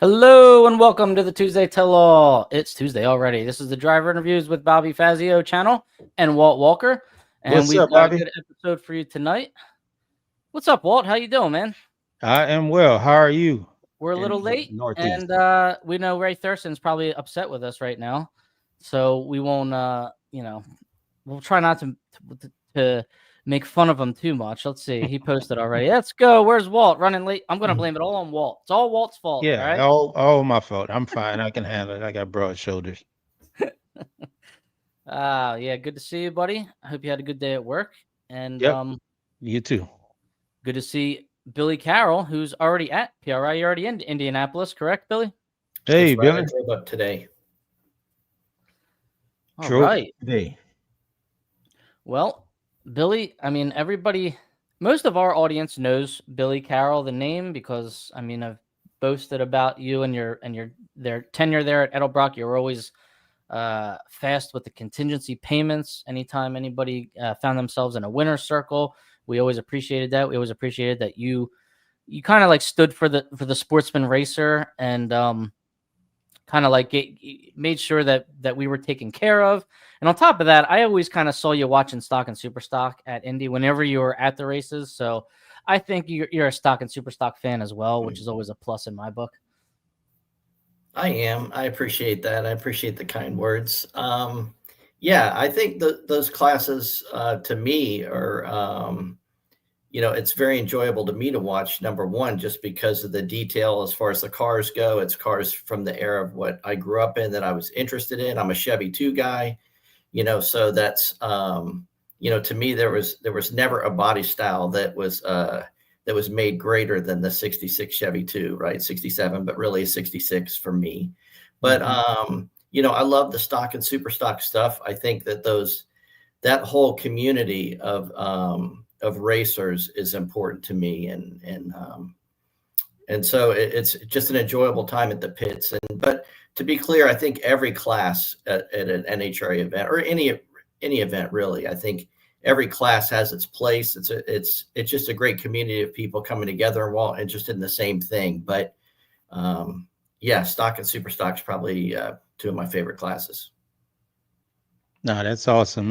Hello and welcome to the Tuesday Tell-All. It's Tuesday already. This is the driver interviews with Bobby Fazio channel and Walt Walker, and What's we've up, got a Bobby? good episode for you tonight. What's up, Walt? How you doing, man? I am well. How are you We're a in little the late, Northeast? and we know Ray Thurston's probably upset with us right now, so we won't. We'll try not to make fun of him too much. Let's see. He posted already. Let's go. Where's Walt? Running late. I'm gonna blame it all on Walt. It's all Walt's fault. All Yeah, right. all my fault. I'm fine. I can handle it. I got broad shoulders. Yeah, good to see you, buddy. I hope you had a good day at work. And Yep, you too. good to see Billy Carroll, who's already at PRI. You're already in Indianapolis, correct, Billy? Hey, That's right. I Billy. drove up today. All Drove right. today. Well, Billy, I mean, most of our audience knows Billy Carroll, the name, because I mean, I've boasted about you and their tenure there at Edelbrock. You're always fast with the contingency payments. Anytime anybody found themselves in a winner's circle, we always appreciated that. We always appreciated that you kind of like stood for the sportsman racer and kind of like made sure that we were taken care of. And on top of that, I always kind of saw you watching stock and super stock at Indy whenever you were at the races. So I think you're a stock and super stock fan as well, which is always a plus in my book. I am. I appreciate that. I appreciate the kind words. Yeah, I think those classes to me are, it's very enjoyable to me to watch. Number one, just because of the detail as far as the cars go. It's cars from the era of what I grew up in that I was interested in. I'm a Chevy 2 guy, so that's, to me, there was never a body style that was made greater than the 66 Chevy 2, right? 67, but really 66 for me. But, I love the stock and super stock stuff. I think that that whole community of racers is important to me. And so it's just an enjoyable time at the pits. But to be clear, I think every class at an NHRA event or any event really, I think every class has its place. It's just a great community of people coming together and all interested in the same thing. But yeah, stock and super stock is probably two of my favorite classes. No, that's awesome.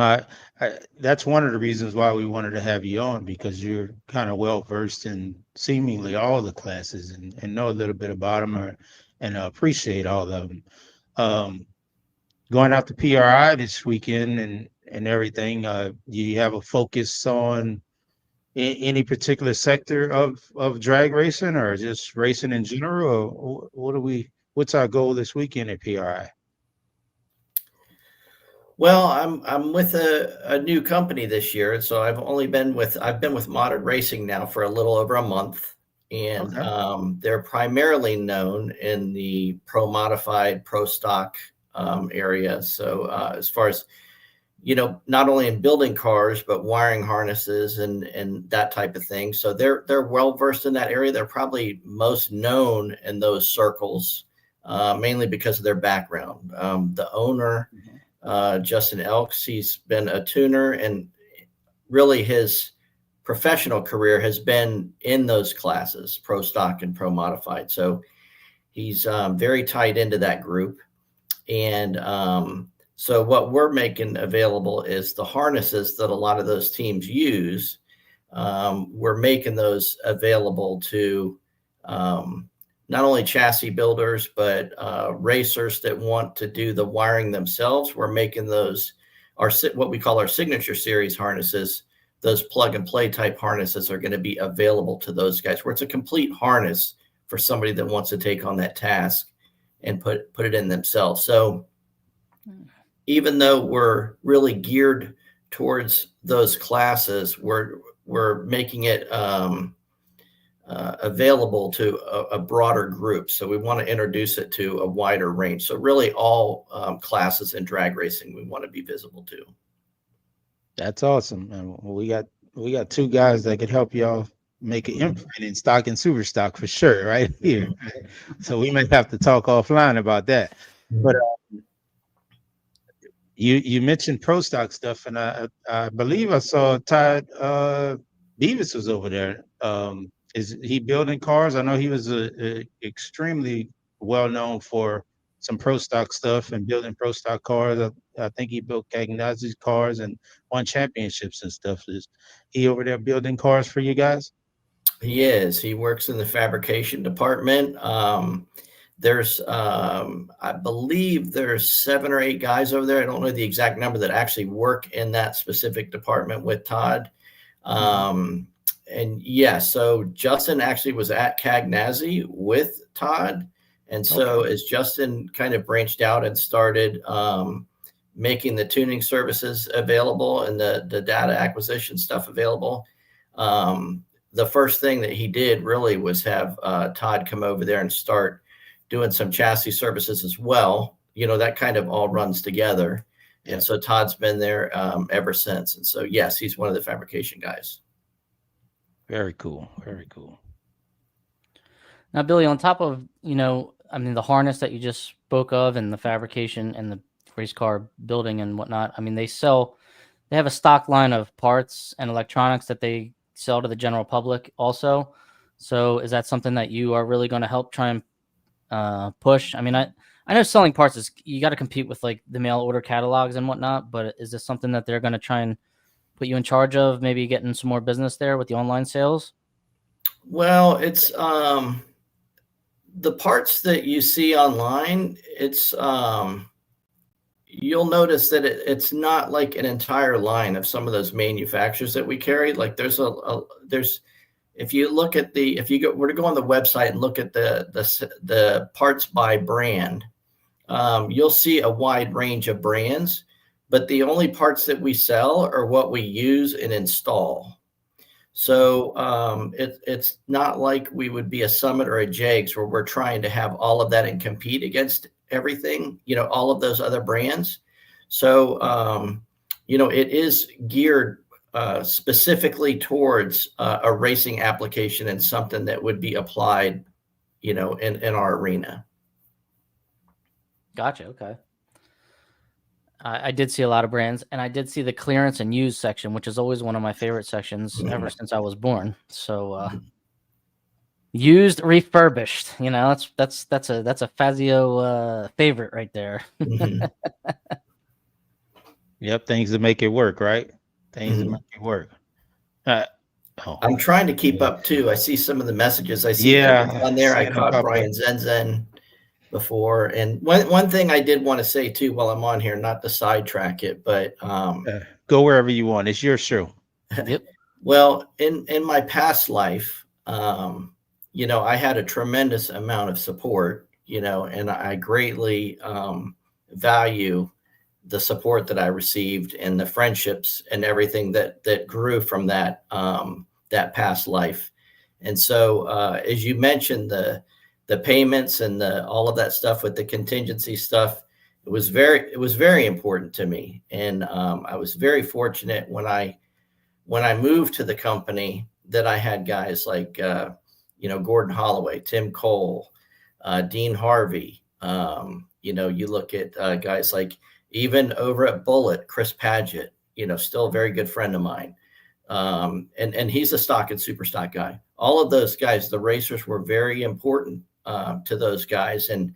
That's one of the reasons why we wanted to have you on, because you're kind of well versed in seemingly all the classes and know a little bit about them and appreciate all of them. Going out to PRI this weekend and everything, do you have a focus on any particular sector of drag racing or just racing in general? Or what's our goal this weekend at PRI? Well, I'm with a new company this year, so I've been with Modern Racing now for a little over a month, and Okay. they're primarily known in the pro modified, pro stock area. So as far as not only in building cars but wiring harnesses and that type of thing. So they're well versed in that area. They're probably most known in those circles, mainly because of their background. The owner. Justin Elks, he's been a tuner, and really his professional career has been in those classes, pro stock and pro modified. So he's very tied into that group. And so what we're making available is the harnesses that a lot of those teams use. We're making those available to not only chassis builders, but racers that want to do the wiring themselves. We're making those what we call our signature series harnesses. Those plug and play type harnesses are going to be available to those guys, where it's a complete harness for somebody that wants to take on that task and put it in themselves. So even though we're really geared towards those classes, we're making it available to a broader group. So we want to introduce it to a wider range. So really all classes in drag racing we want to be visible to. That's awesome. And we got two guys that could help y'all make an imprint in stock and super stock for sure, right here. So we may have to talk offline about that. But you mentioned pro stock stuff, and I believe I saw Todd Beavis was over there. Is he building cars? I know he was a extremely well known for some pro stock stuff and building pro stock cars. I think he built Cagnazzi's cars and won championships and stuff. Is he over there building cars for you guys? He is. He works in the fabrication department. There's, I believe there's 7 or 8 guys over there. I don't know the exact number that actually work in that specific department with Todd. And yeah, so Justin actually was at Cagnazzi with Todd. And so as Justin kind of branched out and started making the tuning services available and the data acquisition stuff available, the first thing that he did really was have Todd come over there and start doing some chassis services as well. You know, that kind of all runs together. Yeah. And so Todd's been there ever since. And so, yes, he's one of the fabrication guys. Very cool. Very cool. Now, Billy, on top of, you know, I mean, the harness that you just spoke of and the fabrication and the race car building and whatnot, I mean, they have a stock line of parts and electronics that they sell to the general public also. So is that something that you are really going to help try and push? I mean, I know selling parts is, you got to compete with like the mail order catalogs and whatnot, but is this something that they're going to try and put you in charge of, maybe getting some more business there with the online sales? Well, it's the parts that you see online, it's you'll notice that it's not like an entire line of some of those manufacturers that we carry. Like there's if you look at were to go on the website and look at the parts by brand, you'll see a wide range of brands, but the only parts that we sell are what we use and install. So it's not like we would be a Summit or a Jags where we're trying to have all of that and compete against everything, you know, all of those other brands. So, you know, it is geared specifically towards a racing application and something that would be applied, you know, in our arena. Gotcha. Okay. I did see a lot of brands, and I did see the clearance and used section, which is always one of my favorite sections ever since I was born. So used, refurbished, you know, that's a Fazio favorite right there. Yep, things that make it work, right? Things that make it work. I'm trying to keep up too. I see some of the messages I see on there. I caught Brian Zenzen before. And one thing I did want to say too, while I'm on here, not to sidetrack it, but go wherever you want. It's your show. Yep. Well, in my past life, you know, I had a tremendous amount of support, you know, and I greatly value the support that I received and the friendships and everything that grew from that that past life. And so, as you mentioned, the payments and all of that stuff with the contingency stuff, it was very important to me. And I was very fortunate when I moved to the company that I had guys like, you know, Gordon Holloway, Tim Cole, Dean Harvey. You know, you look at guys like, even over at Bullitt, Chris Padgett, you know, still a very good friend of mine. And he's a stock and super stock guy. All of those guys, the racers, were very important to those guys. And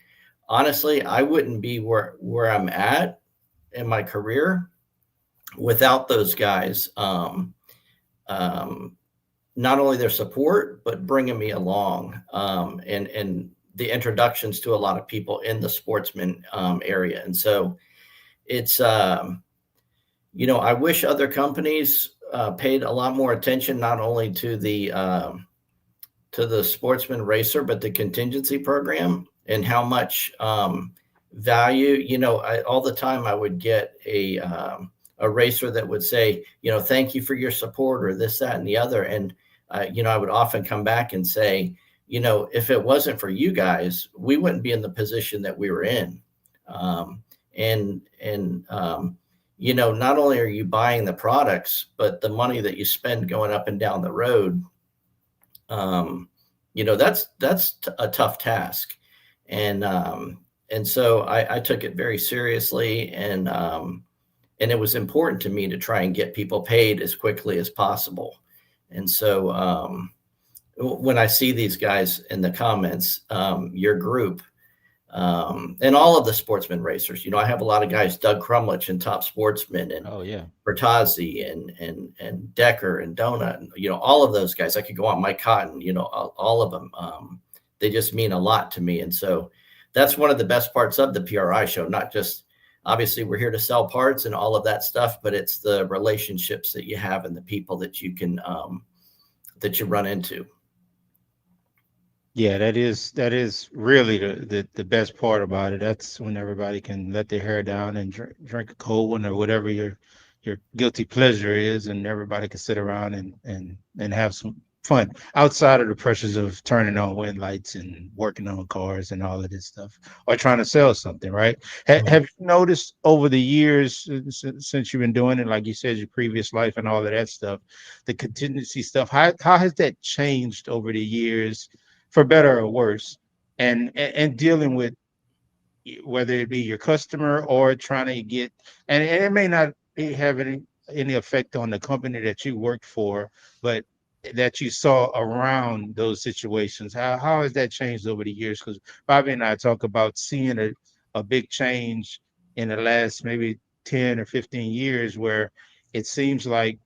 honestly, I wouldn't be where I'm at in my career without those guys. Not only their support, but bringing me along and the introductions to a lot of people in the sportsman area. And so it's, you know, I wish other companies paid a lot more attention, not only to the sportsman racer, but the contingency program and how much value, you know, all the time I would get a racer that would say, you know, thank you for your support or this, that, and the other. And, you know, I would often come back and say, you know, if it wasn't for you guys, we wouldn't be in the position that we were in. You know, not only are you buying the products, but the money that you spend going up and down the road, you know, that's a tough task. And so I took it very seriously, and it was important to me to try and get people paid as quickly as possible. And so when I see these guys in the comments, your group, and all of the sportsman racers. I have a lot of guys, Doug Crumlich and Top Sportsman, and Oh yeah. Bertazzi and Decker and Donut, and, all of those guys. I could go on, Mike Cotton, all of them. They just mean a lot to me. And so that's one of the best parts of the PRI show. Not just, obviously we're here to sell parts and all of that stuff, but it's the relationships that you have and the people that you can, that you run into. Yeah, that is really the best part about it. That's when everybody can let their hair down and drink a cold one or whatever your guilty pleasure is, and everybody can sit around and have some fun outside of the pressures of turning on wind lights and working on cars and all of this stuff, or trying to sell something, right? Have you noticed over the years since you've been doing it, like you said, your previous life and all of that stuff, the contingency stuff, how has that changed over the years, for better or worse, and dealing with whether it be your customer or trying to get, and it may not have any effect on the company that you worked for, but that you saw around those situations. How has that changed over the years? Because Bobby and I talk about seeing a big change in the last maybe 10 or 15 years, where it seems like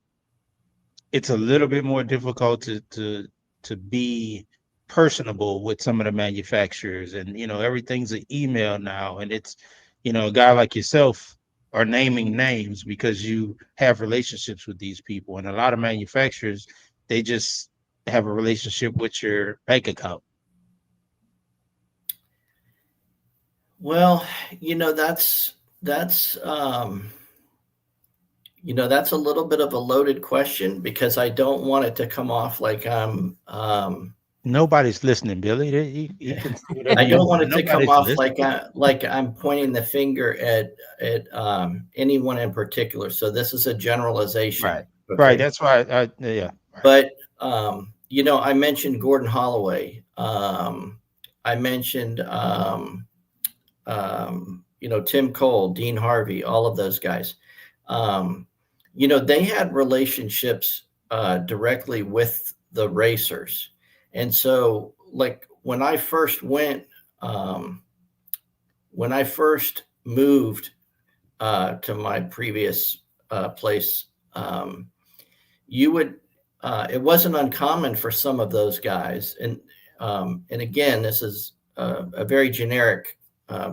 it's a little bit more difficult to be personable with some of the manufacturers, and everything's an email now, and it's a guy like yourself are naming names because you have relationships with these people, and a lot of manufacturers, they just have a relationship with your bank account. Well, that's that's a little bit of a loaded question, because I don't want it to come off like I'm Nobody's listening, Billy. You can say whatever I you don't want want. it to come Nobody's off listening. like I'm pointing the finger at anyone in particular. So this is a generalization. Right. Okay? Right. That's why yeah. Right. But I mentioned Gordon Holloway. I mentioned Tim Cole, Dean Harvey, all of those guys. They had relationships directly with the racers. And so, like, when I first moved to my previous place, it wasn't uncommon for some of those guys. And again, this is a very generic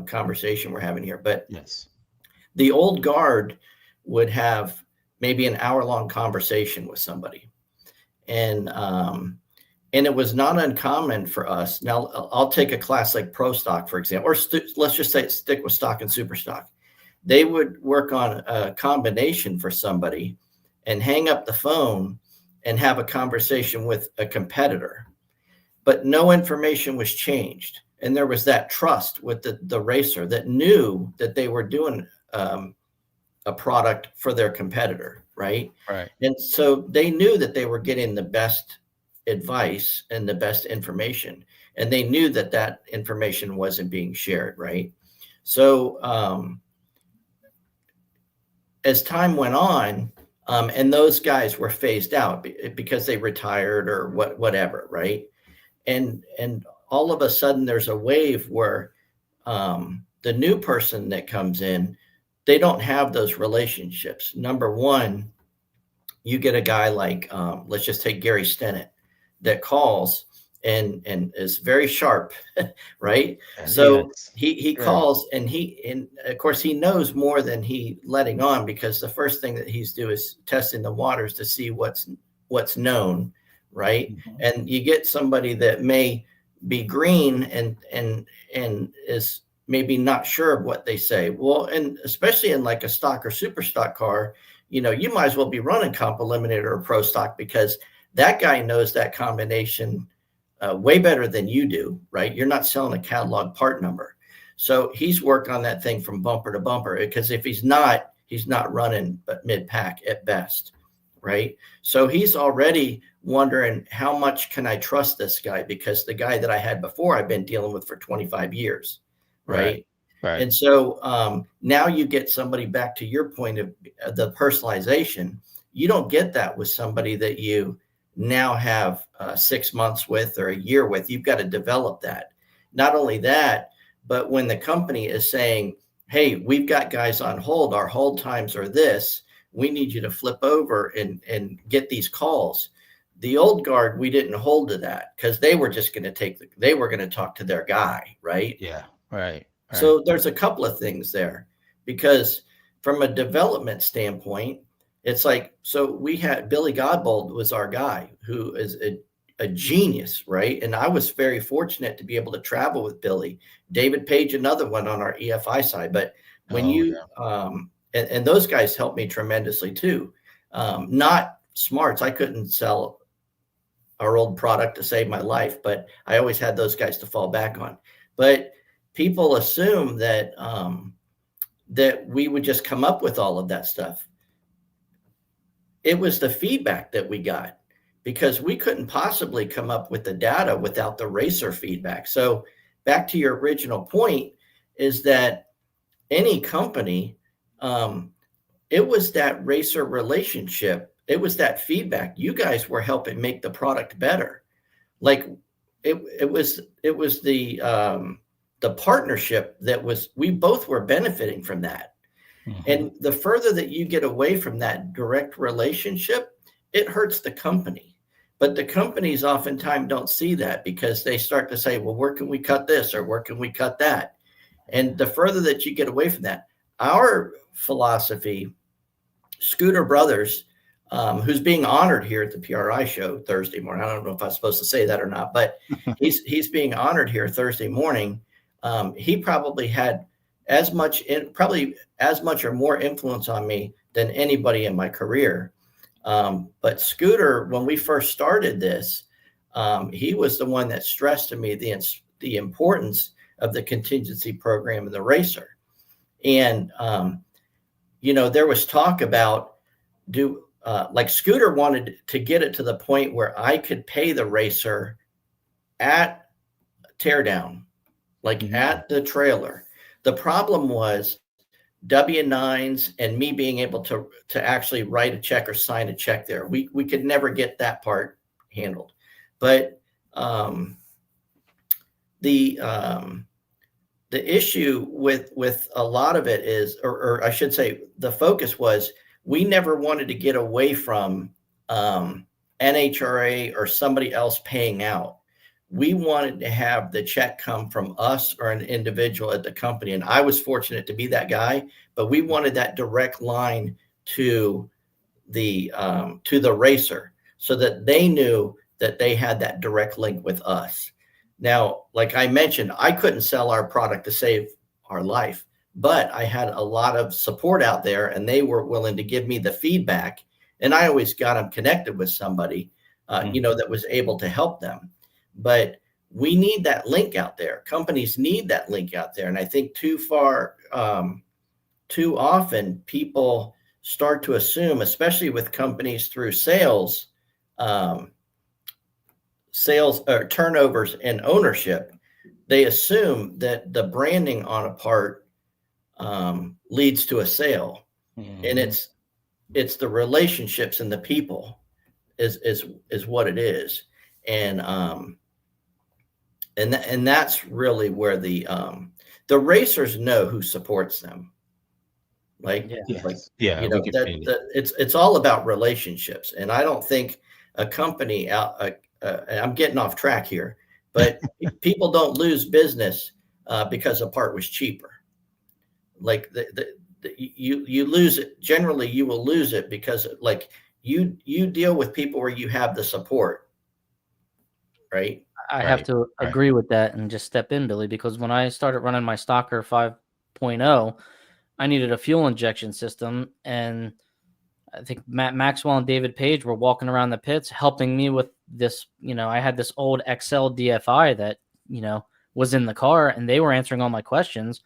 conversation we're having here, but Yes. the old guard would have maybe an hour-long conversation with somebody. And it was not uncommon for us. Now, I'll take a class like Pro Stock, for example, or let's just say stick with Stock and Super Stock. They would work on a combination for somebody and hang up the phone and have a conversation with a competitor. But no information was changed. And there was that trust with the racer that knew that they were doing a product for their competitor, right? Right. And so they knew that they were getting the best advice and the best information, and they knew that that information wasn't being shared, right? So as time went on, and those guys were phased out because they retired or whatever, right? And all of a sudden there's a wave where the new person that comes in, they don't have those relationships. Number one, you get a guy like, let's just take Gary Stennett, that calls and is very sharp, right? So Yes. he calls, and of course he knows more than he letting on, because the first thing that he's do is testing the waters to see what's known, right? Mm-hmm. And you get somebody that may be green and is maybe not sure of what they say. Well, and especially in like a stock or super stock car, you might as well be running Comp Eliminator or Pro Stock, because that guy knows that combination way better than you do, right? You're not selling a catalog part number. So he's worked on that thing from bumper to bumper, because if he's not running but mid-pack at best, right? So he's already wondering, how much can I trust this guy? Because the guy that I had before, I've been dealing with for 25 years, right? Right. And so now you get somebody, back to your point of the personalization. You don't get that with somebody that you now have 6 months with or a year with. You've got to develop that. Not only that, But when the company is saying, hey, we've got guys on hold, our hold times are this, we need you to flip over and get these calls. The old guard, we didn't hold to that because they were just going to they were going to talk to their guy, right? Yeah, right. So there's a couple of things there, because from a development standpoint, it's like, so we had Billy Godbold was our guy, who is a genius, right? And I was very fortunate to be able to travel with Billy. David Page, another one on our EFI side. But when and those guys helped me tremendously too. Not smarts. I couldn't sell our old product to save my life, but I always had those guys to fall back on. But people assume that that we would just come up with all of that stuff. It was the feedback that we got, because we couldn't possibly come up with the data without the racer feedback. So back to your original point, is that any company, it was that racer relationship. It was that feedback. You guys were helping make the product better. Like it was the partnership that we both were benefiting from that. Mm-hmm. And the further that you get away from that direct relationship, it hurts the company. But the companies oftentimes don't see that, because they start to say, well, where can we cut this, or where can we cut that? And the further that you get away from that, our philosophy, Scooter Brothers, who's being honored here at the PRI show Thursday morning. I don't know if I'm supposed to say that or not, but he's being honored here Thursday morning. He probably had as much or more influence on me than anybody in my career. But Scooter, when we first started this, he was the one that stressed to me the importance of the contingency program and the racer. And, there was talk about like Scooter wanted to get it to the point where I could pay the racer at teardown, like at the trailer. The problem was W-9s and me being able to actually write a check or sign a check there. We could never get that part handled. But the issue with a lot of it is, or I should say, the focus was, we never wanted to get away from NHRA or somebody else paying out. We wanted to have the check come from us or an individual at the company. And I was fortunate to be that guy, but we wanted that direct line to the racer, so that they knew that they had that direct link with us. Now, like I mentioned, I couldn't sell our product to save our life, but I had a lot of support out there, and they were willing to give me the feedback. And I always got them connected with somebody, that was able to help them. But we need that link out there. Companies need that link out there. And I think too often people start to assume, especially with companies through sales or turnovers and ownership, they assume that the branding on a part leads to a sale. Mm-hmm. And it's the relationships and the people is what it is. And that's really where the racers know who supports them. It's all about relationships. And I don't think a company I'm getting off track here, but people don't lose business because a part was cheaper. Like you lose it. Generally, you will lose it because like you deal with people where you have the support, right? I have to agree with that and just step in, Billy, because when I started running my Stalker 5.0, I needed a fuel injection system, and I think Matt Maxwell and David Page were walking around the pits helping me with this. I had this old XL DFI that, was in the car, and they were answering all my questions.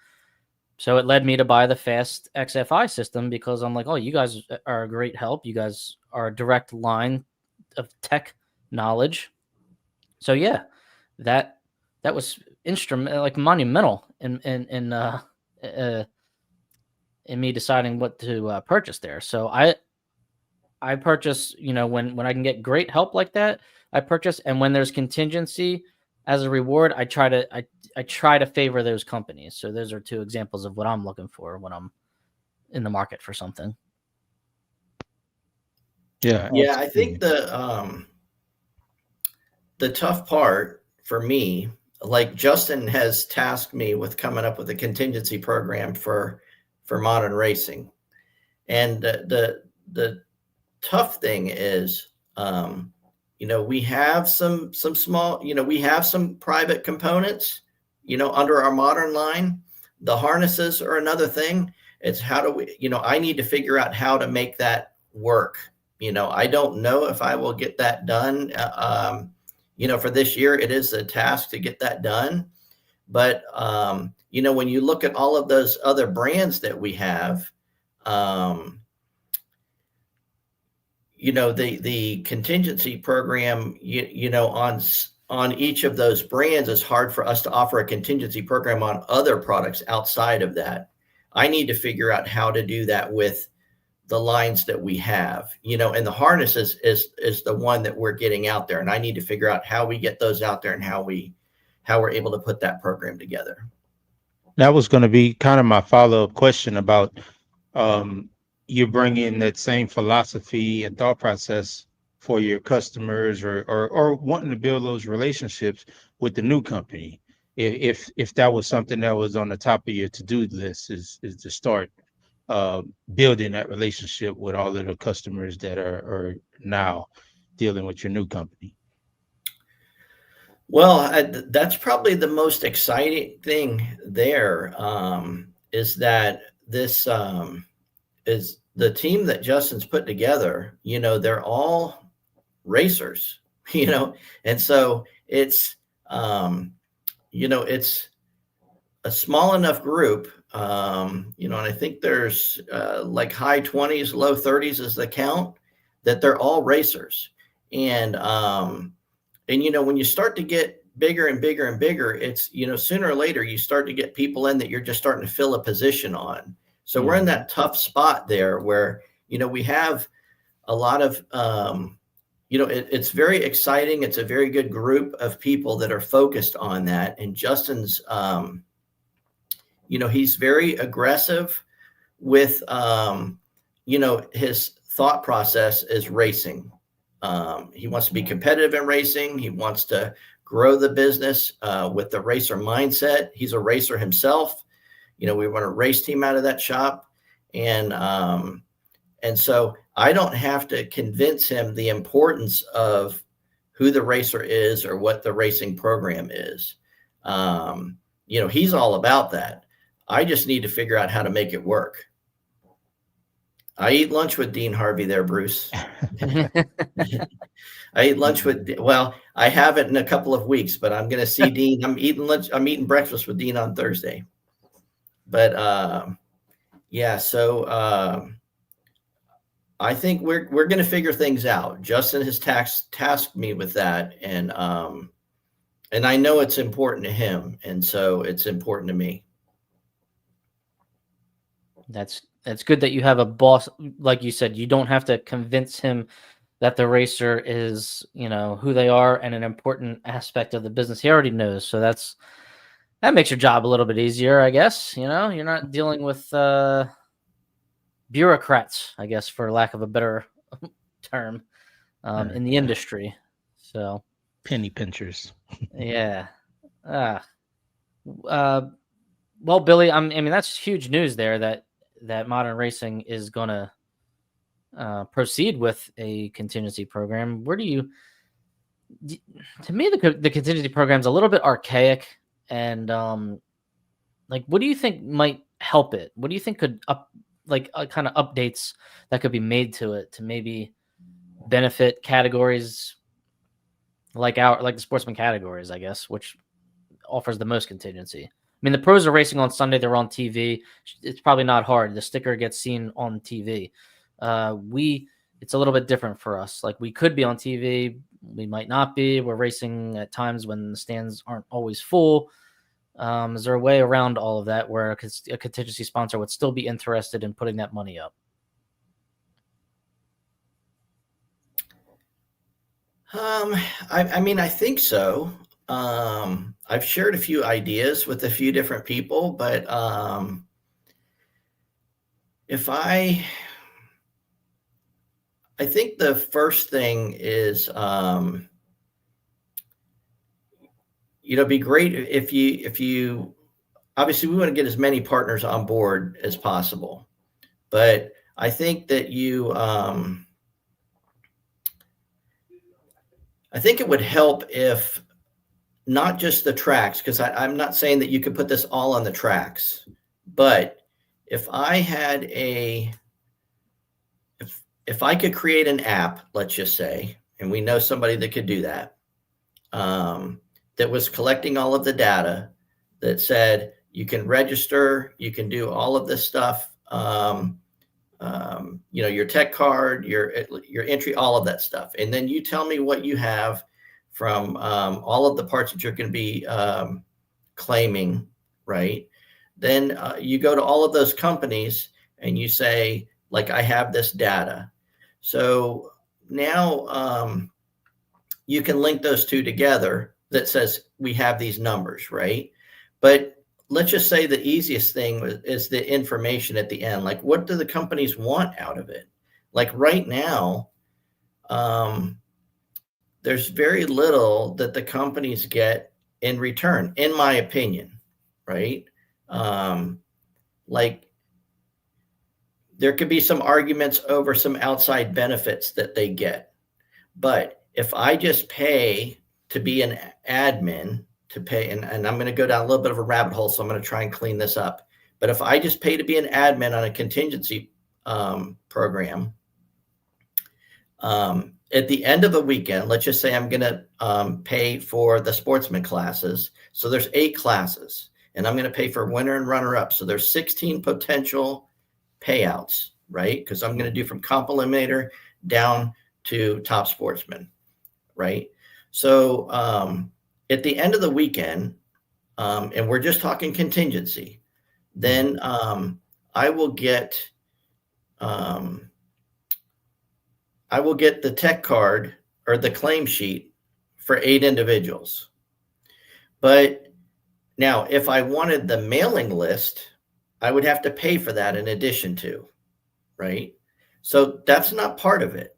So it led me to buy the Fast XFI system, because I'm like, oh, you guys are a great help. You guys are a direct line of tech knowledge. So yeah, that was monumental in me deciding what to purchase there. So I purchase, when I can get great help like that, I purchase. And when there's contingency, as a reward, I try to favor those companies. So those are two examples of what I'm looking for when I'm in the market for something. Yeah. Yeah, I think the tough part for me, like Justin has tasked me with coming up with a contingency program for modern racing. And the tough thing is, we have some small, we have some private components, under our modern line. The harnesses are another thing. It's how do we, I need to figure out how to make that work. I don't know if I will get that done. For this year, it is a task to get that done. But, when you look at all of those other brands that we have, the contingency program, on each of those brands, is hard for us to offer a contingency program on other products outside of that. I need to figure out how to do that with the lines that we have, and the harnesses is the one that we're getting out there. And I need to figure out how we get those out there and how we're able to put that program together. That was going to be kind of my follow-up question about you bring in that same philosophy and thought process for your customers or wanting to build those relationships with the new company. If that was something that was on the top of your to-do list, is to start building that relationship with all of the customers that are now dealing with your new company. Well, that's probably the most exciting thing there, is that this is the team that Justin's put together. They're all racers, and so it's, it's a small enough group, and I think there's like high 20s, low 30s is the count, that they're all racers. And when you start to get bigger and bigger and bigger, it's, sooner or later you start to get people in that you're just starting to fill a position on. So we're in that tough spot there where, we have a lot of, it's very exciting. It's a very good group of people that are focused on that. And Justin's, he's very aggressive with, his thought process is racing. He wants to be competitive in racing. He wants to grow the business with the racer mindset. He's a racer himself. We run a race team out of that shop. And so I don't have to convince him the importance of who the racer is or what the racing program is. He's all about that. I just need to figure out how to make it work. I eat lunch with Dean Harvey there, Bruce. I eat lunch with, I haven't in a couple of weeks, but I'm going to see Dean. I'm eating breakfast with Dean on Thursday. But so I think we're going to figure things out. Justin has tasked me with that, and I know it's important to him, and so it's important to me. That's good that you have a boss. Like you said, you don't have to convince him that the racer is, who they are and an important aspect of the business. He already knows. So that makes your job a little bit easier, I guess. You're not dealing with bureaucrats, I guess, for lack of a better term, in the industry. So penny pinchers. Yeah. Well, Billy, I mean, that's huge news there that Modern Racing is going to proceed with a contingency program. To me, the contingency program is a little bit archaic, and what do you think might help it? What do you think could kind of updates that could be made to it to maybe benefit categories like the sportsman categories, I guess, which offers the most contingency? I mean, the pros are racing on Sunday. They're on TV. It's probably not hard. The sticker gets seen on TV. It's a little bit different for us. Like, we could be on TV. We might not be. We're racing at times when the stands aren't always full. Is there a way around all of that where a contingency sponsor would still be interested in putting that money up? I mean, I think so. I've shared a few ideas with a few different people, but I think the first thing is, be great if you obviously we want to get as many partners on board as possible, but I think that I think it would help if not just the tracks, because I'm not saying that you could put this all on the tracks, but if I had if I could create an app, let's just say, and we know somebody that could do that, that was collecting all of the data, that said you can register, you can do all of this stuff, your tech card, your entry, all of that stuff, and then you tell me what you have from all of the parts that you're going to be claiming, right? Then you go to all of those companies and you say, like, I have this data. So now you can link those two together that says we have these numbers, right? But let's just say the easiest thing is the information at the end. Like, what do the companies want out of it? Like right now, there's very little that the companies get in return, in my opinion, right? Like, there could be some arguments over some outside benefits that they get. But if I just pay to be an admin, and I'm going to go down a little bit of a rabbit hole, so I'm going to try and clean this up. But if I just pay to be an admin on a contingency program, at the end of the weekend, let's just say I'm going to pay for the sportsman classes. So there's 8 classes, and I'm going to pay for winner and runner up. So there's 16 potential payouts, right? Because I'm going to do from comp eliminator down to top sportsman, right? So at the end of the weekend, and we're just talking contingency, then I will get the tech card or the claim sheet for 8 individuals. But now, if I wanted the mailing list, I would have to pay for that in addition to, right? So that's not part of it.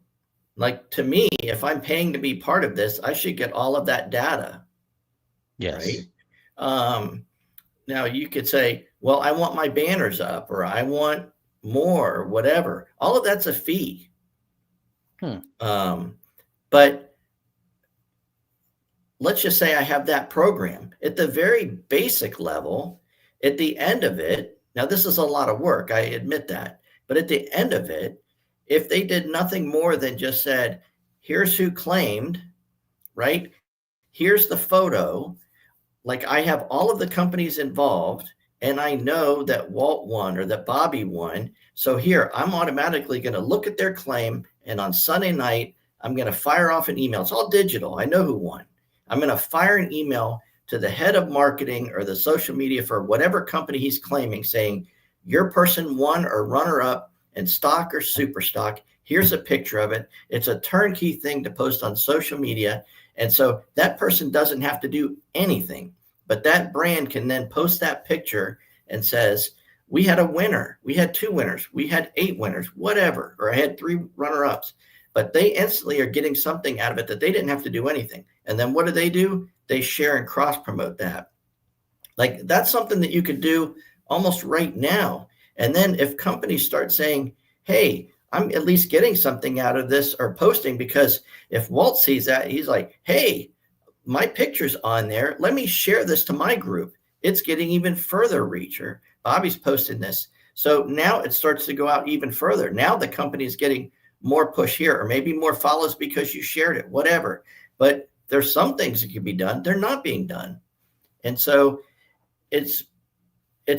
Like, to me, if I'm paying to be part of this, I should get all of that data. Yes. Right. Now you could say, well, I want my banners up, or I want more, or whatever. All of that's a fee. But let's just say I have that program at the very basic level. At the end of it, now this is a lot of work, I admit that, but at the end of it, if they did nothing more than just said, here's who claimed, right? Here's the photo. Like, I have all of the companies involved, and I know that Walt won or that Bobby won. So here, I'm automatically going to look at their claim, and on Sunday night, I'm going to fire off an email. It's all digital. I know who won. I'm going to fire an email to the head of marketing or the social media for whatever company he's claiming, saying, your person won or runner up in stock or super stock. Here's a picture of it. It's a turnkey thing to post on social media. And so that person doesn't have to do anything, but that brand can then post that picture and says, we had a winner, we had 2 winners, we had 8 winners, whatever, or I had 3 runner-ups. But they instantly are getting something out of it that they didn't have to do anything. And then what do? They share and cross-promote that. Like, that's something that you could do almost right now. And then if companies start saying, hey, I'm at least getting something out of this, or posting, because if Walt sees that, he's like, hey, my picture's on there. Let me share this to my group. It's getting even further reach, or Bobby's posting this. So now it starts to go out even further. Now the company is getting more push here, or maybe more follows because you shared it, whatever. But there's some things that can be done. They're not being done. And so it's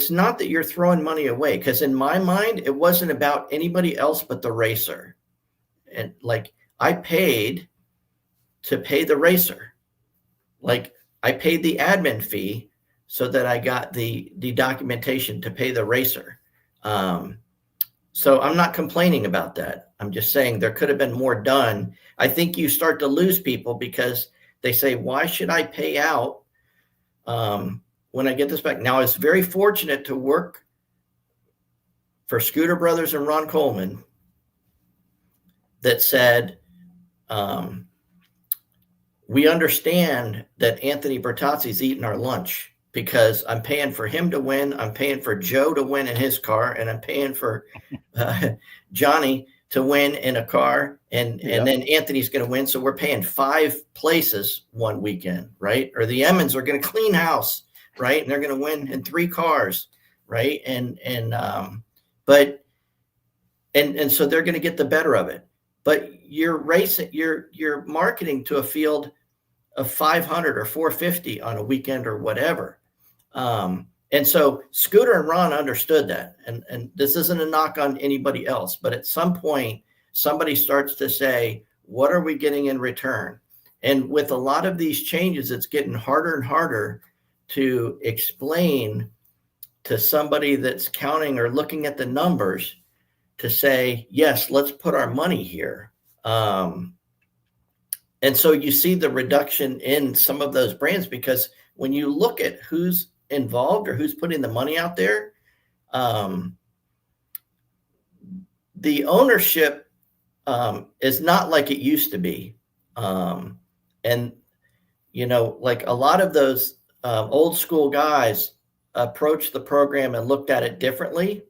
not that you're throwing money away, because in my mind, it wasn't about anybody else but the racer. And like, I paid to pay the racer. Like, I paid the admin fee so that I got the documentation to pay the racer. So I'm not complaining about that. I'm just saying there could have been more done. I think you start to lose people because they say, why should I pay out when I get this back? Now, I was very fortunate to work for Scooter Brothers and Ron Coleman that said, we understand that Anthony Bertozzi's eating our lunch because I'm paying for him to win. I'm paying for Joe to win in his car, and I'm paying for Johnny to win in a car. And then Anthony's going to win. So we're paying 5 places one weekend, right? Or the Emmons are going to clean house, right? And they're going to win in 3 cars, right? And so they're going to get the better of it. But you're racing, you're marketing to a field of 500 or 450 on a weekend or whatever. And so Scooter and Ron understood that. And this isn't a knock on anybody else, but at some point, somebody starts to say, what are we getting in return? And with a lot of these changes, it's getting harder and harder to explain to somebody that's counting or looking at the numbers to say, yes, let's put our money here. And so you see the reduction in some of those brands, because when you look at who's involved or who's putting the money out there, the ownership is not like it used to be. And, you know, like a lot of those old school guys approached the program and looked at it differently.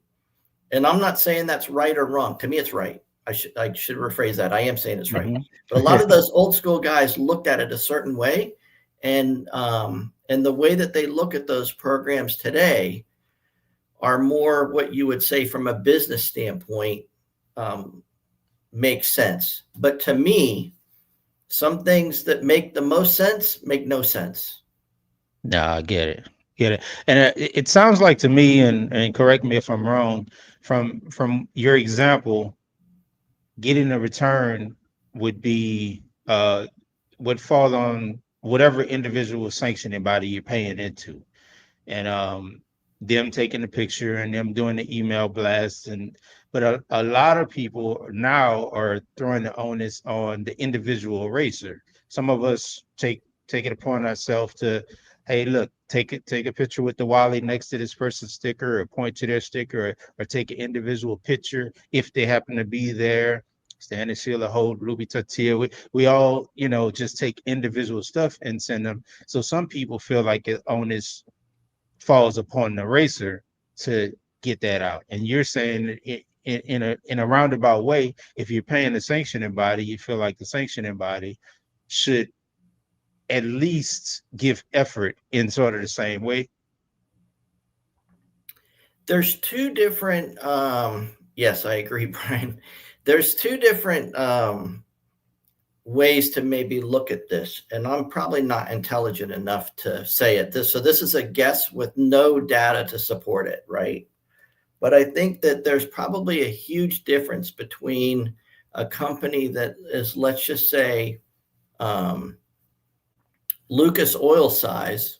And I'm not saying that's right or wrong. To me, it's right. I should rephrase that. I am saying it's right. Mm-hmm. But a lot of those old school guys looked at it a certain way. And the way that they look at those programs today are more what you would say from a business standpoint makes sense. But to me, some things that make the most sense make no sense. No, I get it. And it sounds like to me, and correct me if I'm wrong, from your example, getting a return would be would fall on whatever individual sanctioning body you're paying into, and them taking the picture and them doing the email blasts. But a lot of people now are throwing the onus on the individual racer. Some of us take it upon ourselves to, hey, look, take a picture with the Wally next to this person's sticker, or point to their sticker, or take an individual picture if they happen to be there. Stand and seal a whole Ruby tortilla. We all, you know, just take individual stuff and send them. So some people feel like the onus falls upon the racer to get that out. And you're saying in a roundabout way, if you're paying the sanctioning body, you feel like the sanctioning body should at least give effort in sort of the same way. There's 2 different, yes, I agree, Brian. There's 2 different ways to maybe look at this, and I'm probably not intelligent enough to say it. So this is a guess with no data to support it, right? But I think that there's probably a huge difference between a company that is, let's just say, Lucas Oil size,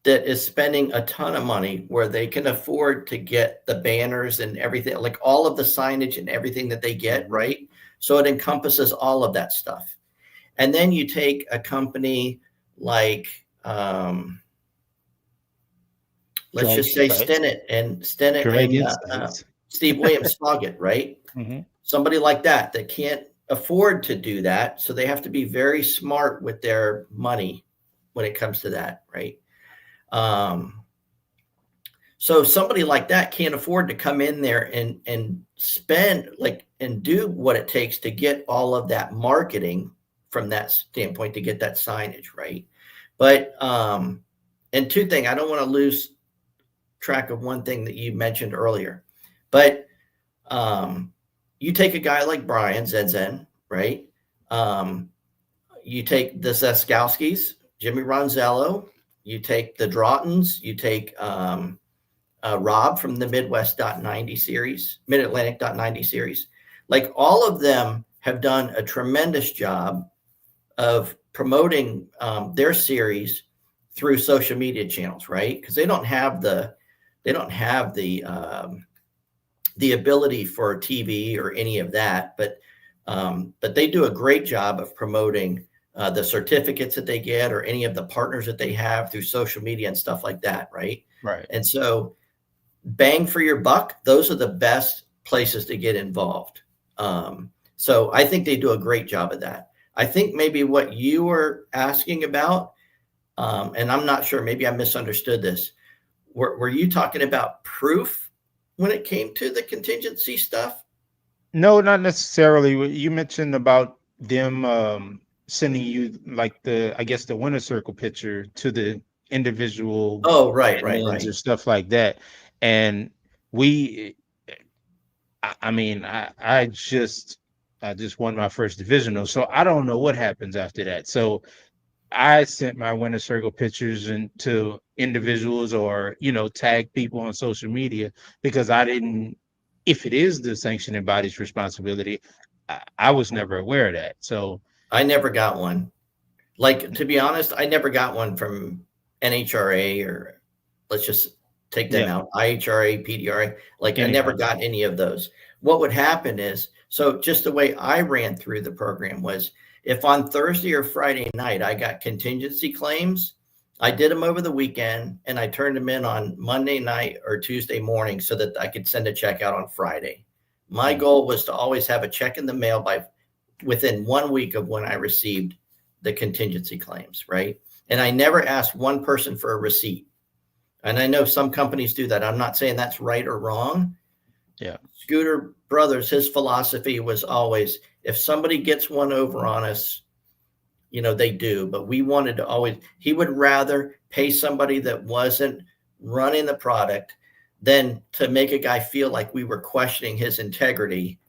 that is spending a ton of money where they can afford to get the banners and everything, like all of the signage and everything that they get, right? So it encompasses all of that stuff. And then you take a company like, let's just say Stennett and Steve Williams Sloggett, right? Mm-hmm. Somebody like that can't afford to do that. So they have to be very smart with their money when it comes to that, right? So somebody like that can't afford to come in there and spend and do what it takes to get all of that marketing from that standpoint, to get that signage, right? But, and 2 things, I don't want to lose track of one thing that you mentioned earlier, but, you take a guy like Brian Zen, right? You take the Zeskowskis, Jimmy Ronzello, you take the Droughtons, you take Rob from the Midwest.90 series, Mid-Atlantic.90 series. Like, all of them have done a tremendous job of promoting their series through social media channels, right? Because they don't have the ability for TV or any of that, but they do a great job of promoting the certificates that they get or any of the partners that they have through social media and stuff like that, right? Right. And so bang for your buck, those are the best places to get involved. So I think they do a great job of that. I think maybe what you were asking about, and I'm not sure, maybe I misunderstood this. Were you talking about proof when it came to the contingency stuff? No, not necessarily. You mentioned about them sending you like I guess the winner circle picture to the individual Oh, right. or stuff like that. And we, I mean, I just won my first divisional, so I don't know what happens after that. So I sent my winner circle pictures to individuals or, tag people on social media because I didn't, if it is the sanctioning body's responsibility, I was never aware of that. So I never got one. Like, to be honest, I never got one from NHRA, or let's just take them out, IHRA, PDRA. Like, I never got any of those. What would happen is, so just the way I ran through the program was, if on Thursday or Friday night I got contingency claims, I did them over the weekend and I turned them in on Monday night or Tuesday morning so that I could send a check out on Friday. My goal was to always have a check in the mail within 1 week of when I received the contingency claims, right? And I never asked one person for a receipt. And I know some companies do that. I'm not saying that's right or wrong. Yeah. Scooter Brothers, his philosophy was always, if somebody gets one over on us, they do. But we wanted to always, he would rather pay somebody that wasn't running the product than to make a guy feel like we were questioning his integrity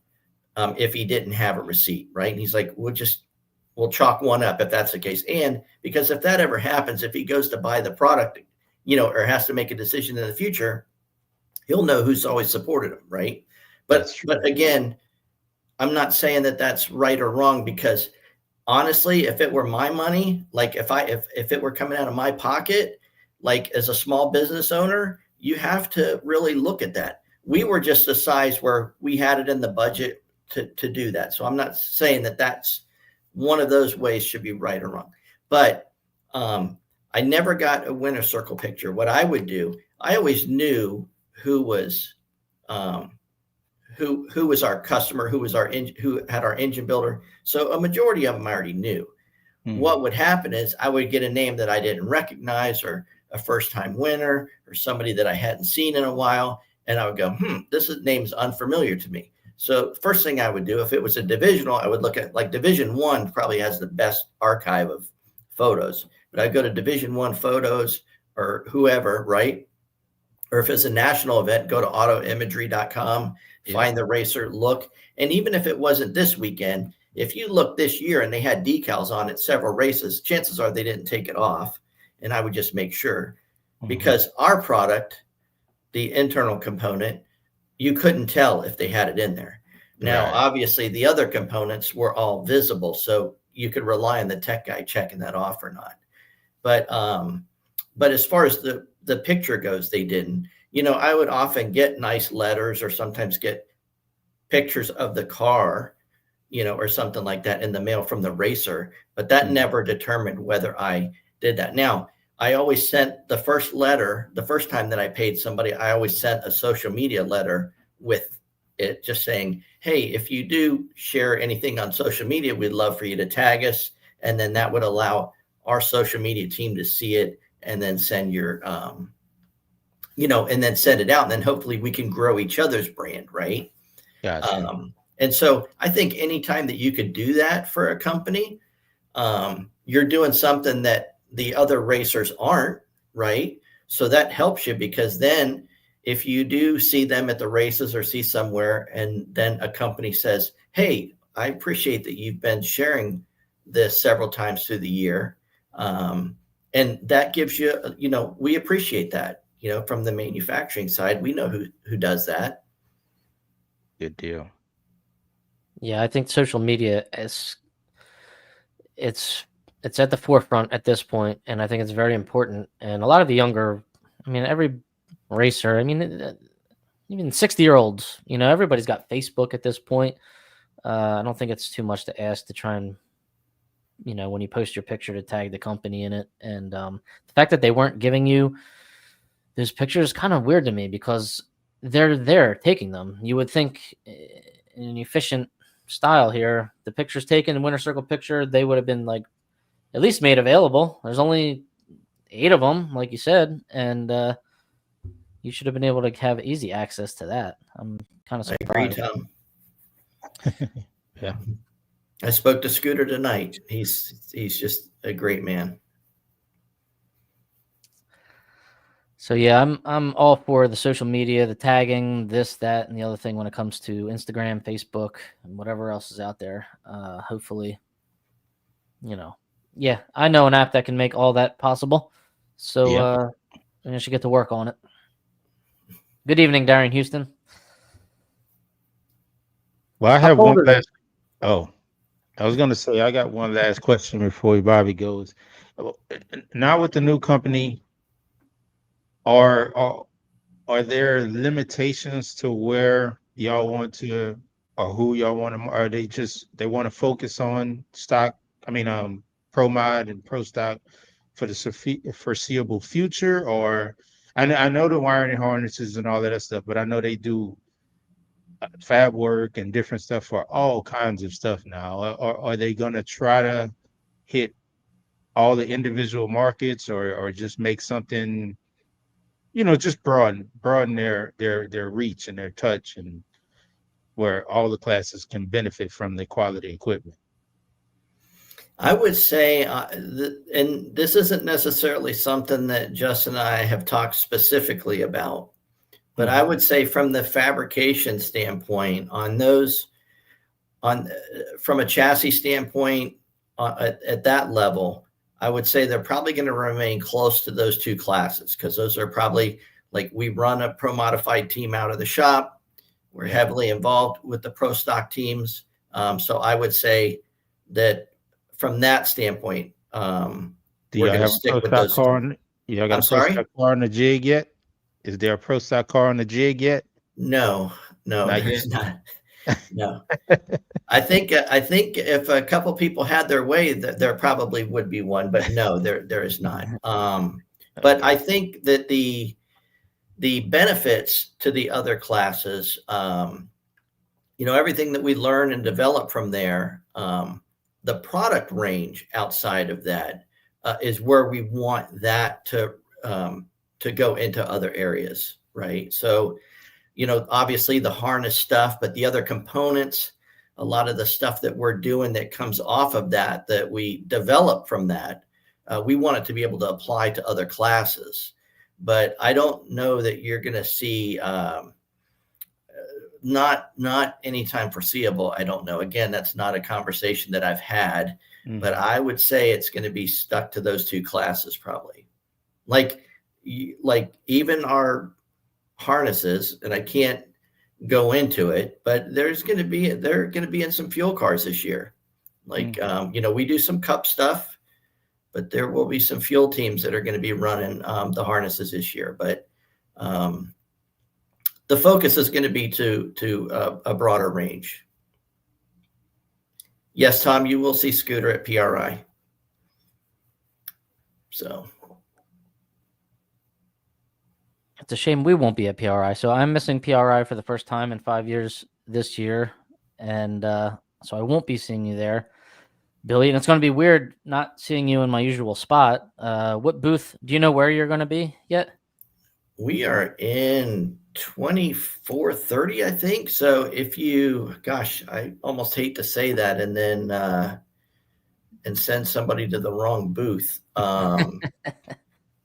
if he didn't have a receipt, right? And he's like, we'll chalk one up if that's the case. And because if that ever happens, if he goes to buy the product, or has to make a decision in the future, he'll know who's always supported him, right? But again, I'm not saying that that's right or wrong, because honestly, if it were my money, like if it were coming out of my pocket, like as a small business owner, you have to really look at that. We were just a size where we had it in the budget to do that. So I'm not saying that that's one of those ways should be right or wrong, but I never got a winner circle picture. What I would do, I always knew who was who was our customer, who had our engine builder. So a majority of them I already knew. What would happen is I would get a name that I didn't recognize, or a first-time winner, or somebody that I hadn't seen in a while, and I would go, this name's unfamiliar to me. So first thing I would do, if it was a divisional, I would look at, like, Division I probably has the best archive of photos, but I'd go to Division I photos or whoever, right? Or if it's a national event, go to autoimagery.com, find the racer, look. And even if it wasn't this weekend, if you look this year and they had decals on it, several races, chances are they didn't take it off. And I would just make sure, because our product, the internal component, you couldn't tell if they had it in there. Now, obviously, the other components were all visible, so you could rely on the tech guy checking that off or not. But as far as the picture goes, they didn't. I would often get nice letters, or sometimes get pictures of the car, or something like that in the mail from the racer, but that never determined whether I did that. Now, I always sent the first letter, the first time that I paid somebody, I always sent a social media letter with it, just saying, hey, if you do share anything on social media, we'd love for you to tag us. And then that would allow our social media team to see it, and then send your, and then send it out. And then hopefully we can grow each other's brand, right? Gotcha. And so I think anytime that you could do that for a company, you're doing something that the other racers aren't, right? So that helps you, because then if you do see them at the races or see somewhere, and then a company says, hey, I appreciate that you've been sharing this several times through the year. And that gives you, we appreciate that, from the manufacturing side, we know who does that. Good deal. Yeah, I think social media it's at the forefront at this point, and I think it's very important. And a lot of the younger, every racer, even 60-year-olds, everybody's got Facebook at this point. I don't think it's too much to ask to try and you know, when you post your picture to tag the company in it. And the fact that they weren't giving you those pictures is kind of weird to me because they're there taking them. You would think in an efficient style here, the pictures taken, the winner circle picture, they would have been like at least made available. There's only 8 of them, like you said, and you should have been able to have easy access to that. I'm kind of I agree, surprised. Tom. Yeah. I spoke to Scooter tonight. He's just a great man. So yeah, I'm all for the social media, the tagging, this, that, and the other thing when it comes to Instagram, Facebook, and whatever else is out there. Hopefully, you know, yeah, I know an app that can make all that possible. So I should get to work on it. Good evening, Darian Houston. Well, I How have old one is last. Oh, I was going to say, I got one last question before Bobby goes. Now with the new company, are there limitations to where y'all want to, or who y'all want to, are they just, they want to focus on stock, pro mod and pro stock for the foreseeable future? Or I know the wiring harnesses and all that stuff, but I know they do fab work and different stuff for all kinds of stuff now. Or are they going to try to hit all the individual markets, or just make something, just broaden their reach and their touch, and where all the classes can benefit from the quality equipment? I would say, and this isn't necessarily something that Justin and I have talked specifically about, but I would say from the fabrication standpoint on those, from a chassis standpoint, at that level, I would say they're probably going to remain close to those 2 classes, because those are probably, like, we run a pro modified team out of the shop. We're heavily involved with the pro stock teams. So I would say that from that standpoint, Do we're y'all going to have a stick pro with stock those. car? Y'all got I'm a pro sorry? stock car on the jig yet? Is there a pro stock car on the jig yet? No, Not there's yet. not. No. I think if a couple people had their way, that there probably would be one, but no, there is not. But Okay. I think that the benefits to the other classes, everything that we learn and develop from there, the product range outside of that is where we want that to go into other areas, right? So, obviously the harness stuff, but the other components, a lot of the stuff that we're doing that comes off of that we develop from that, we want it to be able to apply to other classes. But I don't know that you're going to see, not anytime foreseeable. I don't know. Again, that's not a conversation that I've had, but I would say it's going to be stuck to those 2 classes probably. Like even our harnesses, and I can't go into it, but they're going to be in some fuel cars this year. Like, we do some cup stuff, but there will be some fuel teams that are going to be running the harnesses this year. But the focus is going to be to a broader range. Yes, Tom, you will see Scooter at PRI. So It's a shame we won't be at PRI. So I'm missing PRI for the first time in 5 years this year, and so I won't be seeing you there, Billy. And it's going to be weird not seeing you in my usual spot. What booth? Do you know where you're going to be yet? We are in 2430, I think. So if you, gosh, I almost hate to say that and then and send somebody to the wrong booth.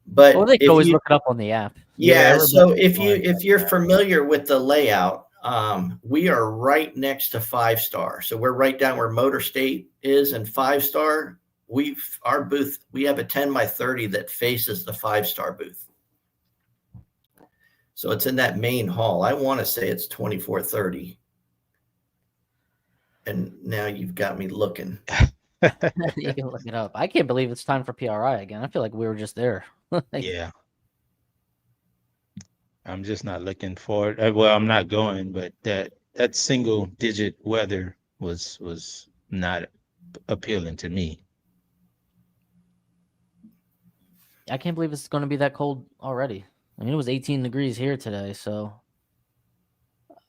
But well, they can always look it up on the app. Yeah. So if you're familiar with the layout, we are right next to 5 Star. So we're right down where Motor State is, and 5 Star. Our booth, we have a 10x30 that faces the 5 Star booth. So it's in that main hall. I want to say it's 2430. And now you've got me looking. You can look it up. I can't believe it's time for PRI again. I feel like we were just there. Yeah. I'm just not looking forward. Well, I'm not going, but that single digit weather was not appealing to me. I can't believe it's going to be that cold already. I mean, it was 18 degrees here today, so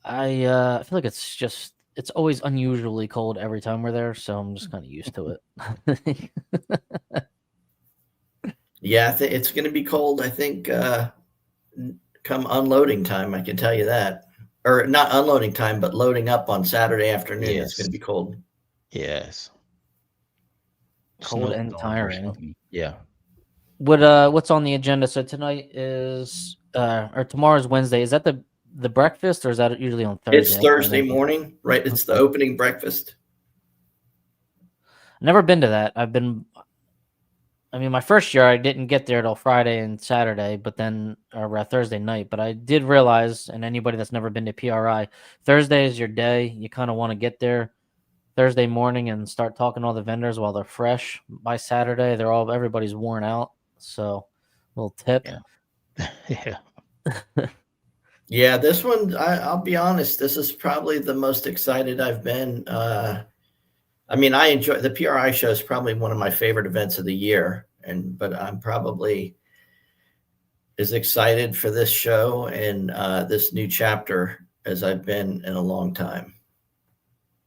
I feel like it's always unusually cold every time we're there, so I'm just kind of used to it. Yeah, it's going to be cold. I think come unloading time, I can tell you that. Or not unloading time, but loading up on Saturday afternoon. It's going to be cold. Yes. Cold and tiring. Yeah. What's on the agenda? So tonight is or tomorrow's Wednesday. Is that the breakfast, or is that usually on Thursday? It's Thursday morning, right? It's the opening breakfast. Never been to that. I mean, my first year I didn't get there till Friday and Saturday, but then or Thursday night. But I did realize, and anybody that's never been to PRI, Thursday is your day. You kind of want to get there Thursday morning and start talking to all the vendors while they're fresh. By Saturday, everybody's worn out. So, little tip. Yeah. Yeah, this one, I'll be honest, this is probably the most excited I've been. I mean, I enjoy the PRI show is probably one of my favorite events of the year, but I'm probably as excited for this show and this new chapter as I've been in a long time.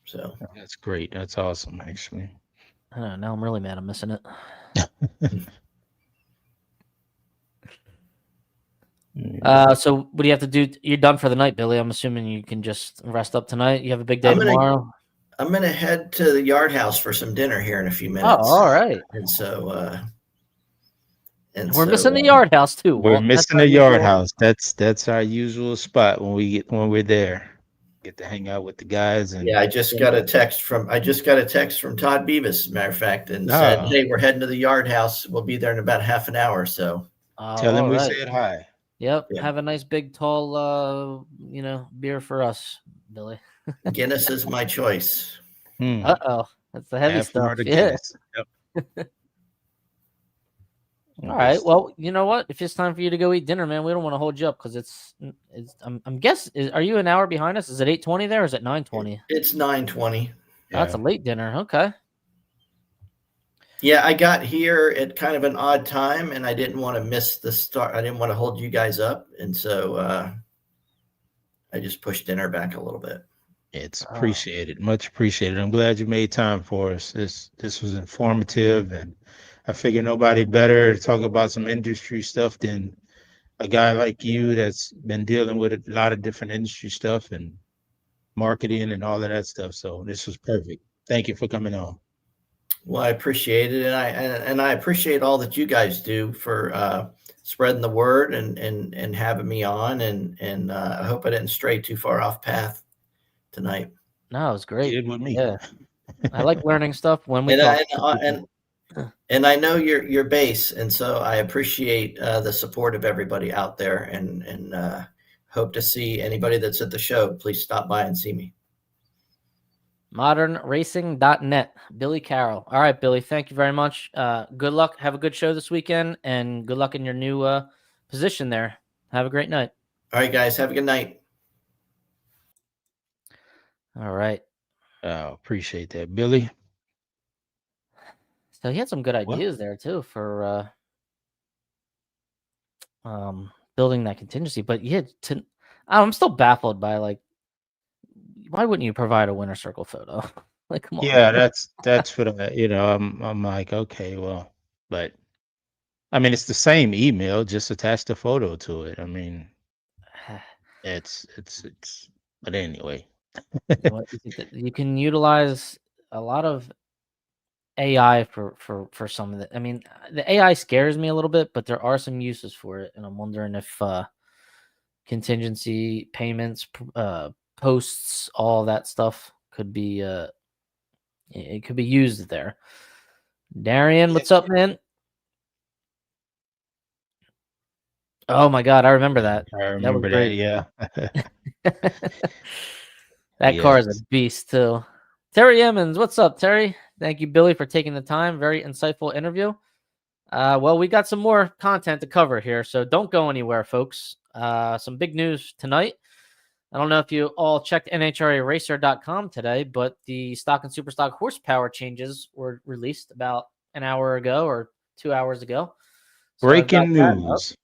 So that's great. That's awesome, actually. Now I'm really mad I'm missing it. So what do you have to do? You're done for the night, Billy. I'm assuming you can just rest up tonight. You have a big day tomorrow. I'm going to head to the Yard House for some dinner here in a few minutes. Oh, all right. And so, we're missing the Yard House too. We're missing the Yard House. That's our usual spot when we're there. Get to hang out with the guys. And yeah, I just got a text from Todd Beavis, matter of fact, and said, "Hey, we're heading to the Yard House. We'll be there in about half an hour." So tell him we said hi. Yep. Yeah. Have a nice big tall beer for us, Billy. Guinness is my choice. Uh-oh. That's the heavy stuff. Yeah. Yep. All right. Well, you know what? If it's time for you to go eat dinner, man, we don't want to hold you up because I'm guessing. Are you an hour behind us? Is it 8:20 there, or is it 9:20? It's 9:20. Yeah. That's a late dinner. Okay. Yeah, I got here at kind of an odd time, and I didn't want to miss the start. I didn't want to hold you guys up, and so I just pushed dinner back a little bit. It's appreciated, much appreciated. I'm glad you made time for us. This was informative, and I figure nobody better to talk about some industry stuff than a guy like you that's been dealing with a lot of different industry stuff and marketing and all of that stuff. So this was perfect. Thank you for coming on. Well, I appreciate it, and I appreciate all that you guys do for spreading the word and having me on, and I hope I didn't stray too far off path tonight. No, it was great. You did with me. Yeah, I like learning stuff when we talk. And I know your base, and so I appreciate the support of everybody out there, and hope to see anybody that's at the show. Please stop by and see me. modernracing.net, Billy Carroll. All right, Billy, thank you very much. Good luck. Have a good show this weekend, and good luck in your new position there. Have a great night. All right, guys. Have a good night. All right. Appreciate that, Billy. So he had some good ideas there too for building that contingency. But I'm still baffled by why wouldn't you provide a winner circle photo? Come on. Yeah, that's what I'm like, okay, well, but I mean, it's the same email, just attach the photo to it. I mean, it's but anyway. You can utilize a lot of AI for some of it. I mean, the AI scares me a little bit, but there are some uses for it, and I'm wondering if contingency payments, posts, all that stuff could be it could be used there. Darian, what's up, man? Oh my God, I remember that. I remember that. Yeah. That car is a beast too. Terry Emmons, what's up, Terry? Thank you, Billy, for taking the time. Very insightful interview. Well, we got some more content to cover here, so don't go anywhere, folks. Some big news tonight. I don't know if you all checked NHRAracer.com today, but the stock and super stock horsepower changes were released about an hour ago or 2 hours ago. So I've got Breaking that up. news.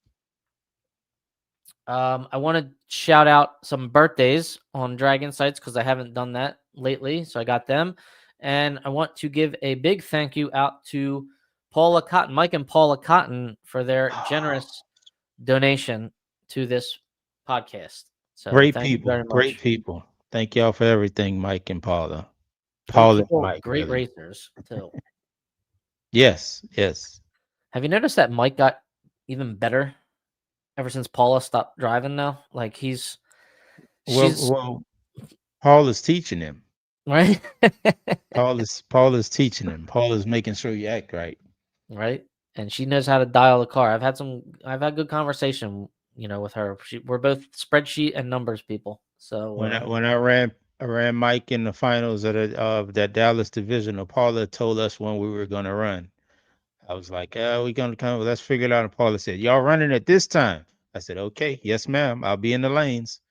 I want to shout out some birthdays on Dragon Sites because I haven't done that lately. So I got them. And I want to give a big thank you out to Paula Cotton, Mike and Paula Cotton, for their generous donation to this podcast. So Great thank you very people. Great much. people. Thank y'all for everything, Mike and Paula. Great Paula and people, Mike. great Really. racers too. Yes. Yes. Have you noticed that Mike got even better ever since Paula stopped driving now? Like she's Well, Paula's teaching him. right. Paula's teaching him. Paula's making sure you act right. Right. And she knows how to dial the car. I've had good conversation, with her. We're both spreadsheet and numbers people. So When I ran Mike in the finals of that Dallas divisional, Paula told us when we were gonna run. I was like, we're gonna come, let's figure it out. And Paula said, y'all running at this time. I said, okay, yes, ma'am. I'll be in the lanes.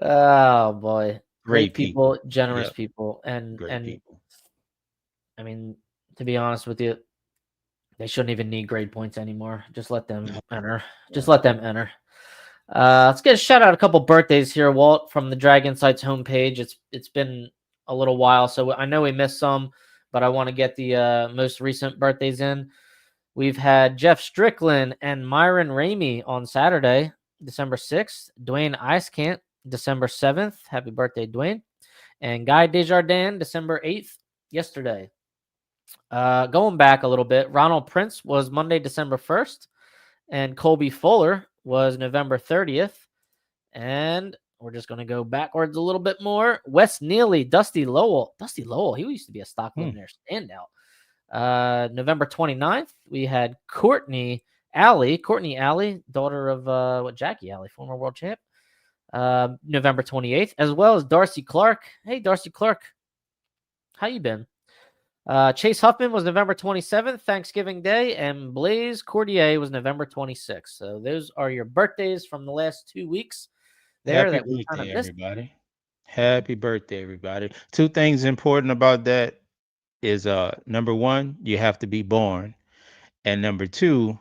oh boy. Great Great people, generous Yep. people. Great And people. I mean, to be honest with you, they shouldn't even need grade points anymore. Just let them enter. Just let them enter. Let's get a shout out a couple birthdays here, Walt, from the Dragon Sites homepage. It's been a little while, so I know we missed some, but I want to get the most recent birthdays in. We've had Jeff Strickland and Myron Ramey on Saturday, December 6th. Dwayne Icecant, December 7th. Happy birthday, Dwayne. And Guy Desjardins, December 8th, yesterday. Going back a little bit, Ronald Prince was Monday, December 1st. And Colby Fuller was November 30th. And we're just going to go backwards a little bit more. Wes Neely, Dusty Lowell. Dusty Lowell, he used to be a stock eliminator standout. November 29th, we had Courtney Alley, daughter of Jackie Alley, former world champ. November 28th, as well as Darcy Clark. Hey, Darcy Clark, how you been? Chase Huffman was November 27th, Thanksgiving Day, and Blaze Cordier was November 26th. So those are your birthdays from the last 2 weeks. Happy birthday, everybody. Happy birthday, everybody. Two things important about that is number one, you have to be born. And number two,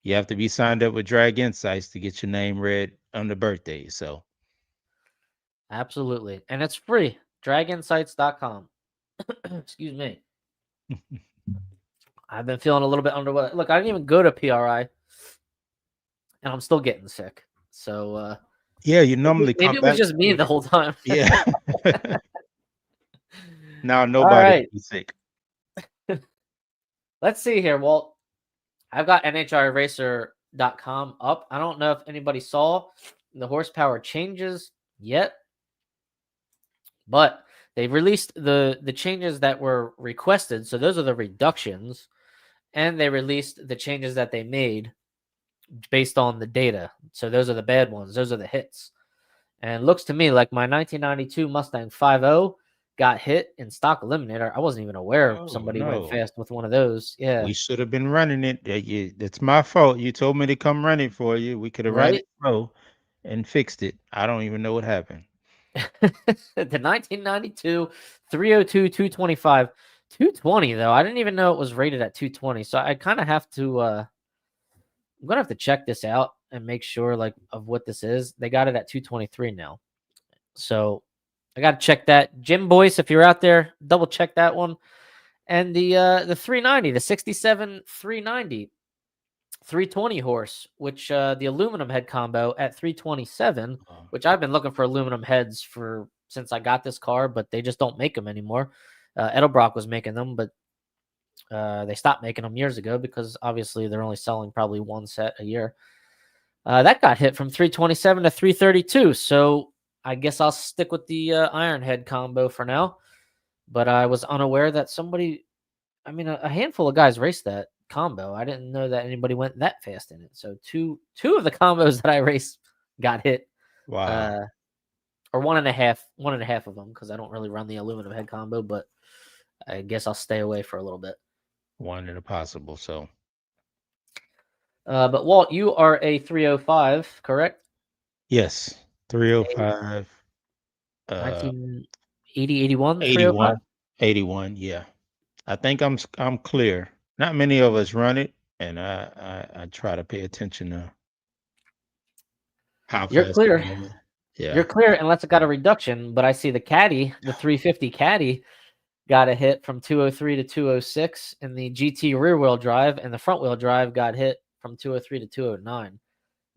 you have to be signed up with Drag Insights to get your name read on the birthday. So absolutely. And it's free. Draginsights.com. Excuse me. I've been feeling a little bit under weather. Look, I didn't even go to PRI, and I'm still getting sick. So yeah, you normally maybe it was just me the whole time. Yeah. Now nobody is sick. Let's see here, Walt. I've got NHRAracer.com up. I don't know if anybody saw the horsepower changes yet, but they've released the changes that were requested. So those are the reductions, and they released the changes that they made based on the data. So those are the bad ones. Those are the hits. And it looks to me like my 1992 Mustang 5.0 got hit in stock eliminator. I wasn't even aware somebody went fast with one of those. Yeah. We should have been running it. It's my fault. You told me to come run it for you. We could have ran it slow and fixed it. I don't even know what happened. The 1992 302 225 220 though. I didn't even know it was rated at 220. So I kind of have to I'm going to have to check this out and make sure of what this is. They got it at 223 now. So I got to check that. Jim Boyce, if you're out there, double check that one. And the 390, the 67 390 320 horse, which the aluminum head combo at 327, which I've been looking for aluminum heads since I got this car, but they just don't make them anymore. Edelbrock was making them, but they stopped making them years ago because obviously they're only selling probably one set a year. That got hit from 327 to 332. So I guess I'll stick with the iron head combo for now. But I was unaware that a handful of guys raced that combo. I didn't know that anybody went that fast in it. So two of the combos that I raced got hit. Wow. Or one and a half of them, because I don't really run the aluminum head combo, but I guess I'll stay away for a little bit. One in a possible, so. But Walt, you are a 305, correct? Yes, 305. 1980, 81, 81, 81, yeah. I think I'm clear. Not many of us run it, and I try to pay attention to how You're fast they're clear. going. You're Yeah. clear unless it got a reduction. But I see the caddy, the 350 caddy, got a hit from 203 to 206 in the GT rear wheel drive, and the front wheel drive got hit from 203 to 209.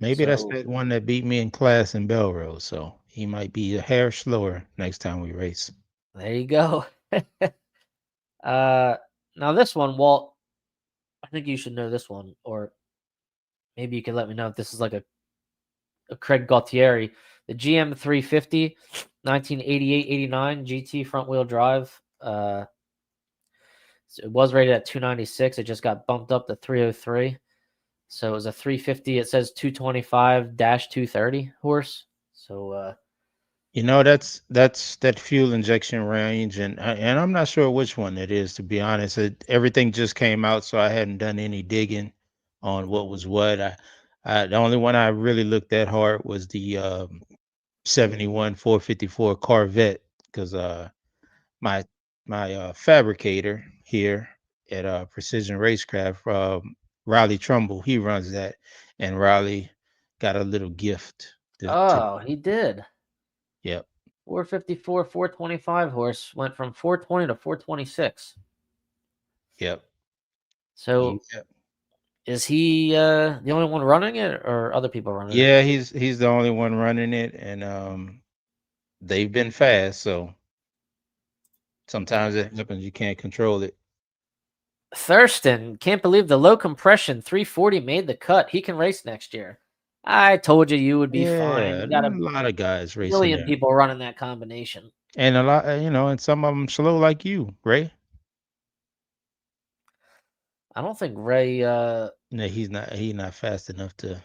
Maybe that's So that one that beat me in class in Belrose. So he might be a hair slower next time we race. there you go. Now this one, Walt, I think you should know this one, or maybe you can let me know if this is like a Craig Gaultieri, the GM 350, 1988-89 GT front wheel drive. So it was rated at 296. It just got bumped up to 303. So it was a 350. It says 225-230 horse. So That's that fuel injection range, and I'm not sure which one it is, to be honest. Everything just came out, so I hadn't done any digging on what was what. The only one I really looked at hard was the 71 454 Corvette, because my fabricator here at Precision Racecraft, Riley Trumbull, he runs that, and Riley got a little gift. he did. Yep. 454, 425 horse went from 420 to 426. Yep. So Yep. is he the only one running it, or other people running it? Yeah, he's the only one running it, and they've been fast, so sometimes it happens, you can't control it. Thurston, can't believe the low compression 340 made the cut. He can race next year. I told you would be fine. Yeah, You got a a lot of guys racing million there, people running that combination. and a lot, and some of them slow like you, Ray. I don't think Ray No, he's not fast enough to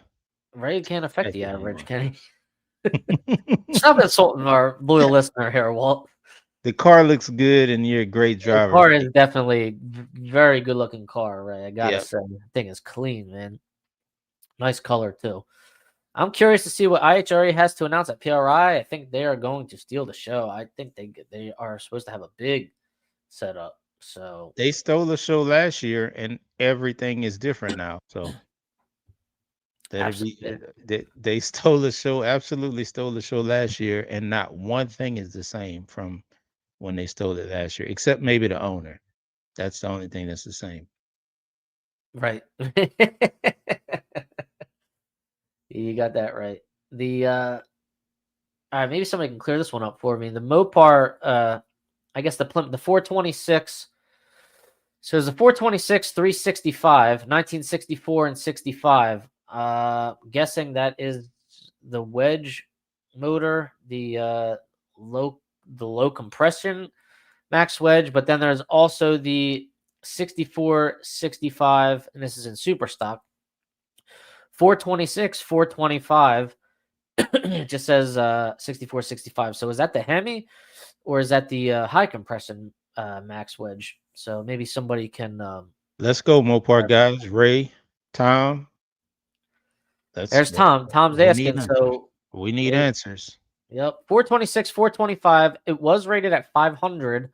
can't affect catch the it average, anymore. can he? Stop insulting our loyal listener here, Walt. The car looks good, and you're a great The driver, car Ray. is definitely very good looking car, Ray. I gotta Yep. say, the thing is clean, man. Nice color too. I'm curious to see what IHRA has to announce at PRI. I think they are going to steal the show. I think they are supposed to have a big setup. So They stole the show last year, and everything is different now. So absolutely, they stole the show, absolutely stole the show last year, and not one thing is the same from when they stole it last year, except maybe the owner. That's the only thing that's the same. right. You got that right. The all right, maybe somebody can clear this one up for me. The Mopar, I guess the 426. So there's a 426 365, 1964 and 65. Guessing that is the wedge motor, the low compression max wedge, but then there's also the 64 65, and this is in super stock. 426 425. It just says 64 65. So is that the Hemi, or is that the high compression max wedge? So maybe somebody can Let's go, Mopar guys. Ray, Tom. there's Tom. Tom's We need asking. answers. So We need answers. yep, 426 425. It was rated at 500.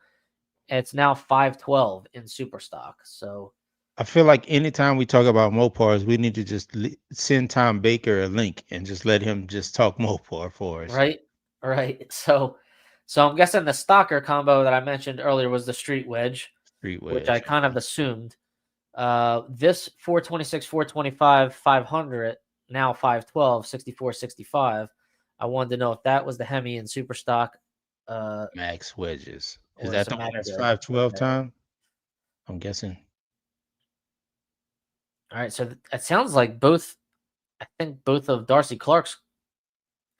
It's now 512 in super stock. So I feel like anytime we talk about Mopars, we need to just send Tom Baker a link and just let him just talk Mopar for us. right. So I'm guessing the stocker combo that I mentioned earlier was the street wedge, Street which wedge. I kind of assumed. This 426 425 500, now 512 64 65. I wanted to know if that was the Hemi in super stock. Max wedges. Is Or that the some one that's extra. 512, Okay. Tom? I'm guessing. All right, so it sounds like I think both of Darcy Clark's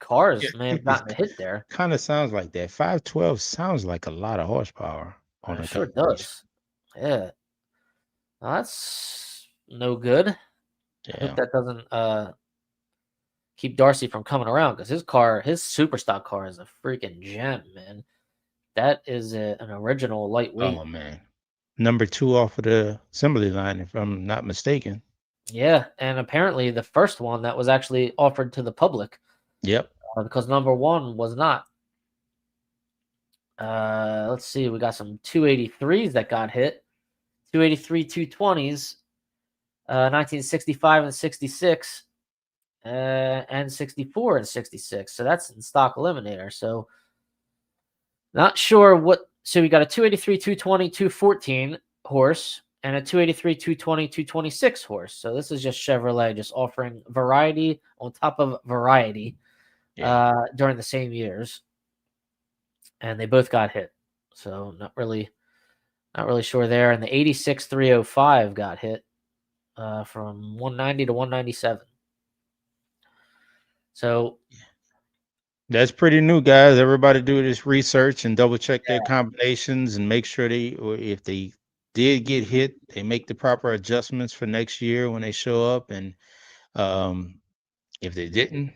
cars may have gotten a hit there. Kind of sounds like that. 512 sounds like a lot of horsepower on It a sure combination. does. Yeah. Well, that's no good. I Yeah. hope that doesn't keep Darcy from coming around, because his super stock car is a freaking gem, man. That is an original lightweight. Oh man. Number 2 off of the assembly line, if I'm not mistaken. Yeah, and apparently the first one that was actually offered to the public. Yep. Because number 1 was not. Let's see, we got some 283s that got hit. 283 220s, 1965 and 66, and 64 and 66. So that's in stock eliminator. So not sure what. So we got a 283 220 214 horse and a 283 220 226 horse. So this is just Chevrolet just offering variety on top of variety during the same years. And they both got hit. So not really sure there. And the 86 305 got hit from 190 to 197. So that's pretty new, guys. Everybody do this research and double check their combinations and make sure if they did get hit, they make the proper adjustments for next year when they show up. And if they didn't,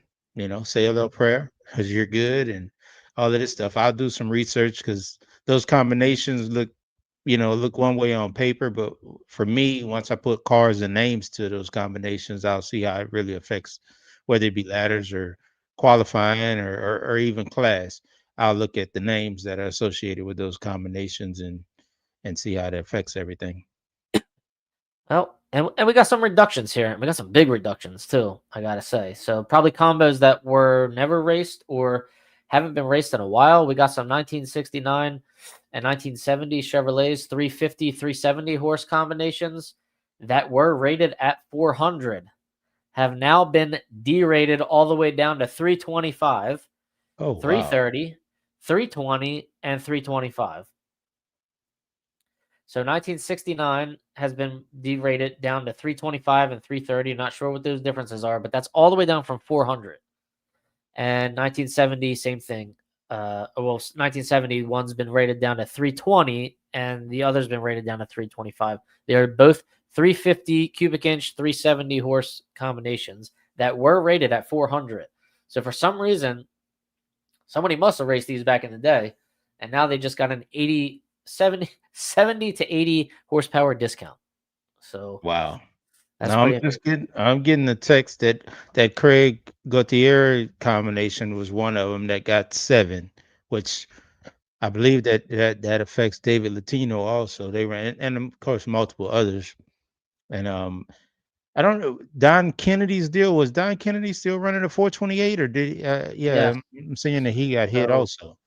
say a little prayer because you're good and all of this stuff. I'll do some research because those combinations look one way on paper, but for me, once I put cars and names to those combinations, I'll see how it really affects, whether it be ladders or qualifying or even class. I'll look at the names that are associated with those combinations and see how that affects everything. well, and we got some reductions here. We got some big reductions too, I gotta say. So probably combos that were never raced or haven't been raced in a while. We got some 1969 and 1970 Chevrolets 350, 370 horse combinations that were rated at 400 have now been derated all the way down to 325, 330, 320, and 325. So 1969 has been derated down to 325 and 330. Not sure what those differences are, but that's all the way down from 400. And 1970, same thing. 1971's been rated down to 320, and the other's been rated down to 325. They are both 350 cubic inch, 370 horse combinations that were rated at 400. So for some reason, somebody must have raced these back in the day, and now they just got an 70 to 80 horsepower discount. So wow. That's now I'm getting the text that Craig Gautier combination was one of them that got 7, which I believe that affects David Latino also. They ran, and of course multiple others. And I don't know, Don Kennedy's deal, was Don Kennedy still running a 428 or did I'm saying that he got hit also.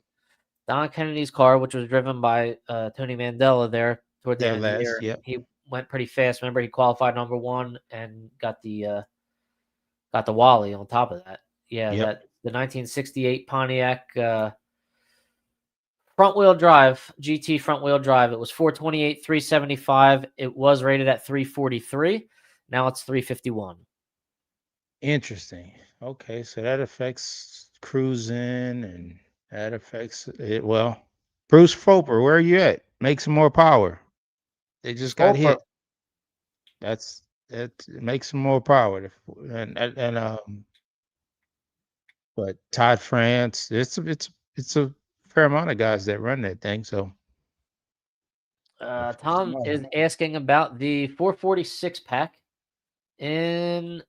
Don Kennedy's car, which was driven by Tony Mandela there toward the end of the year, he went pretty fast. Remember, he qualified number 1 and got the Wally on top of that. Yeah, that the 1968 Pontiac front wheel drive, GT front wheel drive. It was 428, 375. It was rated at 343. Now it's 351. Interesting. Okay, so that affects cruising and that affects it. Well, Bruce Foper, where are you at? Make some more power. They just got hit. That makes some more power. But Todd France, it's a fair amount of guys that run that thing. So Tom is asking about the 446 pack in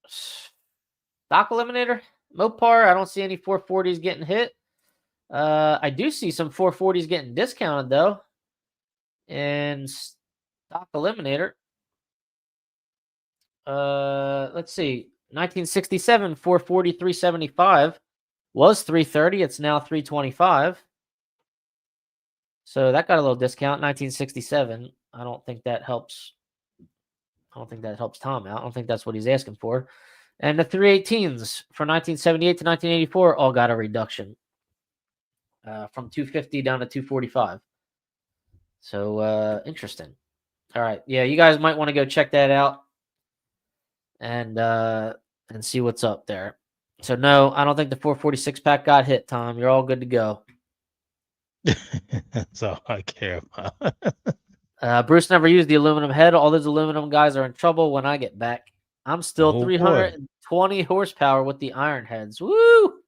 stock eliminator Mopar. I don't see any 440s getting hit. I do see some 440s getting discounted though in stock eliminator. Let's see. 1967 440 375 was 330. It's now 325. So that got a little discount. 1967. I don't think that helps Tom out. I don't think that's what he's asking for. And the 318s from 1978 to 1984 all got a reduction from 250 down to 245. So interesting. All right. Yeah, you guys might want to go check that out and see what's up there. So no, I don't think the 446 pack got hit, Tom. You're all good to go. That's all I care about. Bruce never used the aluminum head. All those aluminum guys are in trouble when I get back. I'm still 320 horsepower with the iron heads. Woo!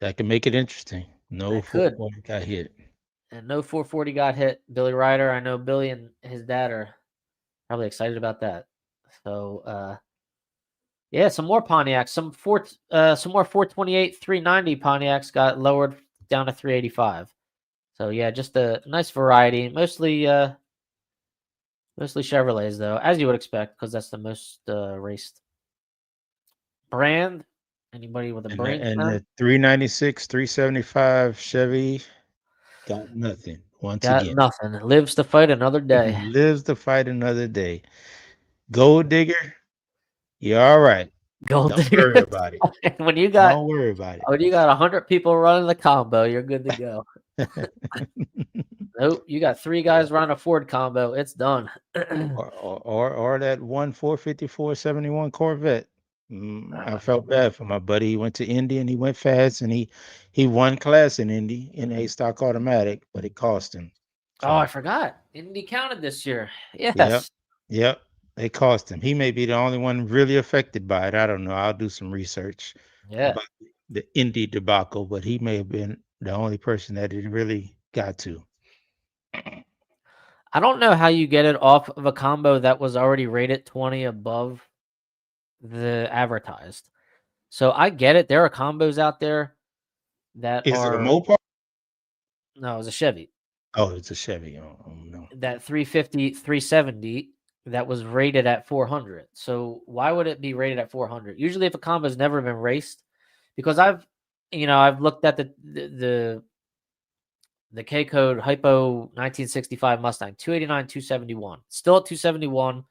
That can make it interesting. No 440 got hit. And no 440 got hit. Billy Ryder, I know Billy and his dad are probably excited about that. So, yeah, some more Pontiacs. Some more 428, 390 Pontiacs got lowered down to 385. So yeah, just a nice variety. Mostly Chevrolets though, as you would expect, because that's the most raced brand. Anybody with a brain And cell? the 396, 375 Chevy got nothing once Got again. nothing. Lives to fight another day. Lives to fight another day. Gold digger, you're all right. Gold Don't digger. worry about it. when you got Don't worry about when you got 100 people running the combo, you're good to go. it. Nope, you got 3 guys running a Ford combo. It's done. or that one 454-71 Corvette. I felt bad for my buddy. He went to Indy and he went fast and he won class in Indy in a stock automatic, but it cost him. Oh, I forgot. Indy counted this year. Yep, Yes. yep. It cost him. He may be the only one really affected by it. I don't know. I'll do some research Yeah. about the Indy debacle, but he may have been the only person that it really got to. I don't know how you get it off of a combo that was already rated 20 above the advertised. So I get it. There are combos out there that Is it a are Mopar? no, it was a Chevy. Oh, it's a Chevy. Oh no. That 350, 370 that was rated at 400. So why would it be rated at 400? Usually if a combo's never been raced, because I've looked at the K code Hypo 1965 Mustang 289 271. Still at 271.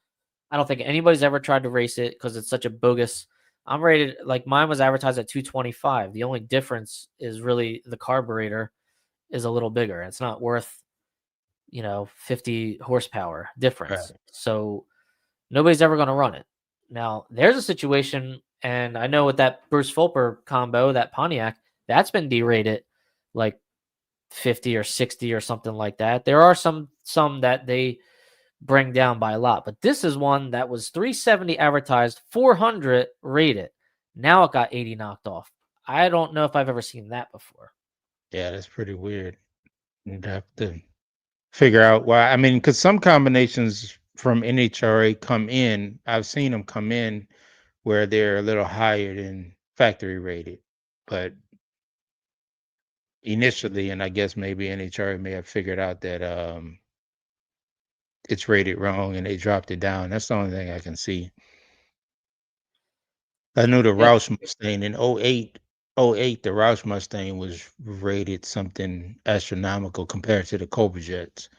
I don't think anybody's ever tried to race it because it's such a bogus. I'm rated like mine was advertised at 225. The only difference is really the carburetor is a little bigger. It's not worth 50 horsepower difference. Right. So nobody's ever going to run it. Now, there's a situation, and I know with that Bruce Fulper combo, that Pontiac, that's been derated like 50 or 60 or something like that. There are some that they bring down by a lot, but this is one that was 370 advertised, 400 rated. Now it got 80 knocked off. I don't know if I've ever seen that before. Yeah, that's pretty weird. You'd have to figure out why. I mean, because some combinations from NHRA come in, I've seen them come in where they're a little higher than factory rated. But initially, and I guess maybe NHRA may have figured out that it's rated wrong and they dropped it down. That's the only thing I can see. I knew the Yeah. Roush Mustang in 08, the Roush Mustang was rated something astronomical compared to the Cobra Jets.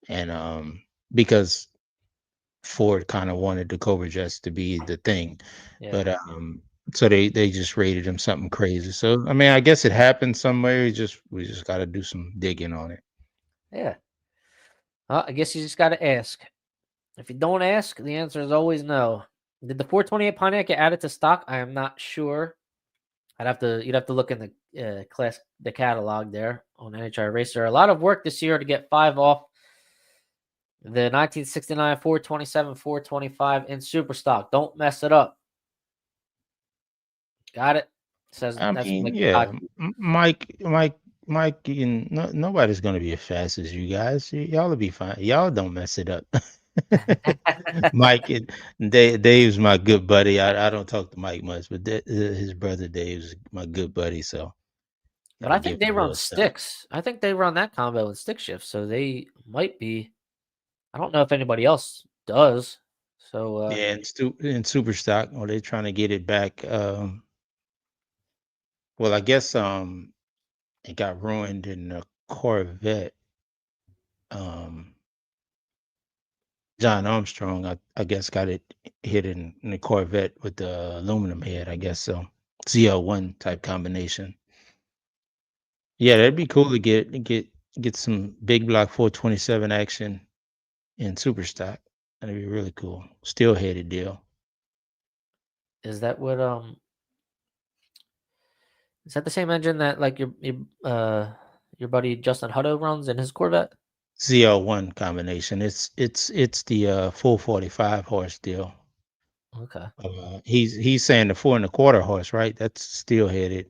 And because Ford kind of wanted the Cobra Jets to be the thing. Yeah. But so they just rated them something crazy. So I mean, I guess it happened somewhere. We just got to do some digging on it. Yeah. Well, I guess you just got to ask. If you don't ask, the answer is always no. Did the 428 Pontiac get added to stock? I am not sure. You'd have to look in the catalog there on NHRA Racer. A lot of work this year to get 5 off the 1969 427 425 in super stock. Don't mess it up. Got it? Says I that's mean, Mike yeah, Cocky. Mike, and nobody's gonna be as fast as you guys. Y'all will be fine. Y'all don't mess it up. Mike and Dave's my good buddy. I don't talk to Mike much, but his brother Dave's my good buddy. So, But I gotta think give they him a run little stuff. sticks. I think they run that combo with stick shift, so they might be. I don't know if anybody else does. So Yeah, in super stock, or they're trying to get it back. Well, I guess it got ruined in the Corvette. John Armstrong, I guess, got it hit in the Corvette with the aluminum head. I guess so. ZL1 type combination. Yeah, that'd be cool to get some big block 427 action in super stock. That'd be really cool. Steel headed deal. is that what is that the same engine that like your buddy Justin Hutto runs in his Corvette? ZL1 combination. It's the 445 horse deal. Okay. He's saying the 4.25 horse, right? That's steel headed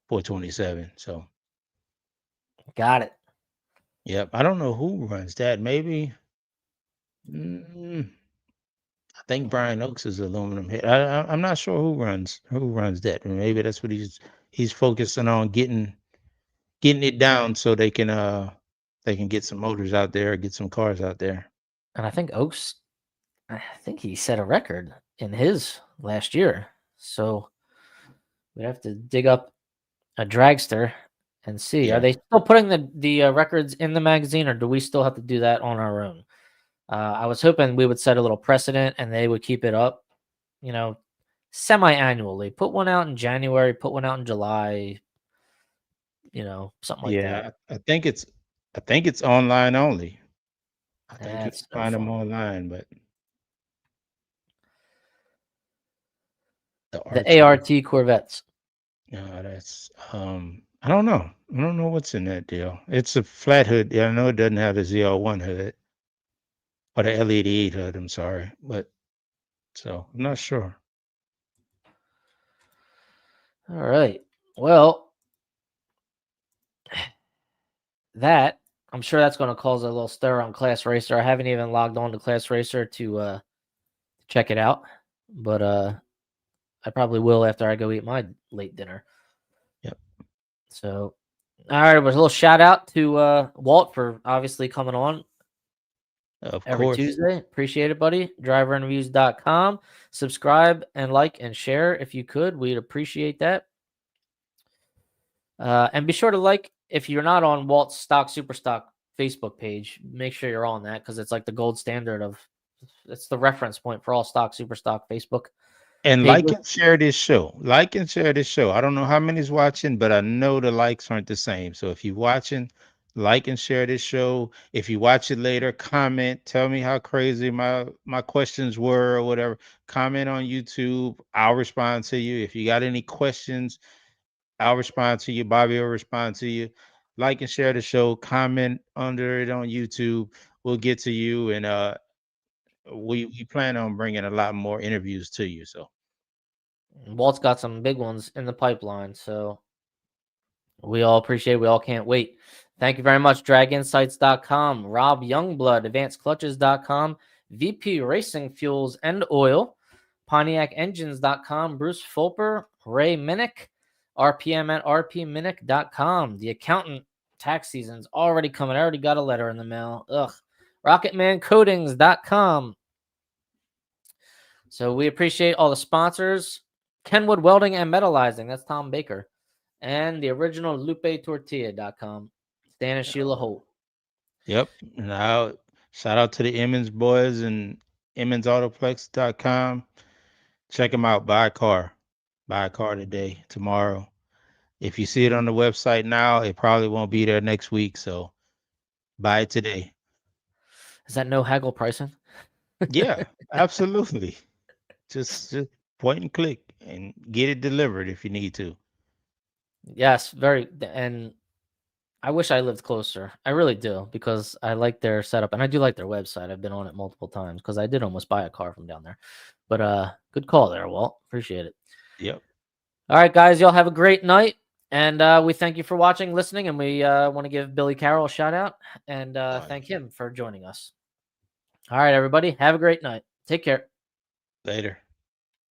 427. So Got it. yep. I don't know who runs that. Maybe I think Brian Oaks is aluminum head. I'm not sure who runs that. Maybe that's what he's focusing on getting getting it down so they can get some motors out there, get some cars out there. And I think Oaks, I think he set a record in his last year. So we'd have to dig up a dragster and see. Yeah. Are they still putting the records in the magazine, or do we still have to do that on our own? I was hoping we would set a little precedent and they would keep it up, semi-annually. Put one out in January, put one out in July, something like that. I think it's online only. I think you That's can no find them fun. online, but The ART Corvettes. no, that's I don't know. I don't know what's in that deal. It's a flat hood. Yeah, I know it doesn't have the ZL1 hood or the LED hood. I'm sorry, but so I'm not sure. All right. Well, I'm sure that's going to cause a little stir on Class Racer. I haven't even logged on to Class Racer to check it out, but I probably will after I go eat my late dinner. Yep. So, all right, it was a little shout out to Walt for obviously coming on Of every course. Tuesday. Appreciate it, buddy. Driverinterviews.com. Subscribe and like and share if you could. We'd appreciate that. And be sure to like, if you're not on Walt's Stock Superstock Facebook page, make sure you're on that because it's like the gold standard it's the reference point for all Stock Superstock Facebook. And pages. like and share this show. Like and share this show. I don't know how many's watching, but I know the likes aren't the same. So if you're watching, like and share this show. If you watch it later, comment. Tell me how crazy my questions were or whatever. Comment on YouTube. I'll respond to you. If you got any questions, I'll respond to you. Bobby will respond to you. Like and share the show. Comment under it on YouTube. We'll get to you, and we plan on bringing a lot more interviews to you. So Walt's got some big ones in the pipeline, so we all appreciate it. We all can't wait. Thank you very much. DragInsights.com, Rob Youngblood, AdvancedClutches.com, VP Racing Fuels and Oil, PontiacEngines.com, Bruce Fulper, Ray Minnick, RPM at rpminnick.com. The accountant tax season's already coming. I already got a letter in the mail. Ugh. RocketmanCoatings.com. So we appreciate all the sponsors. Kenwood Welding and Metallizing. That's Tom Baker. And the original LupeTortilla.com. Stan and Sheila Holt. yep. And I'll shout out to the Emmons boys and EmmonsAutoplex.com. Check them out. Buy a car. Buy a car today, tomorrow. If you see it on the website now, it probably won't be there next week. So buy it today. Is that no haggle pricing? Yeah, absolutely. Just point and click and get it delivered if you need to. Yes, very. And I wish I lived closer. I really do, because I like their setup and I do like their website. I've been on it multiple times because I did almost buy a car from down there. But good call there, Walt. Appreciate it. Yep. All right, guys, y'all have a great night. And we thank you for watching, listening, and we want to give Billy Carroll a shout out and thank him for joining us. All right, everybody, have a great night. Take care. Later.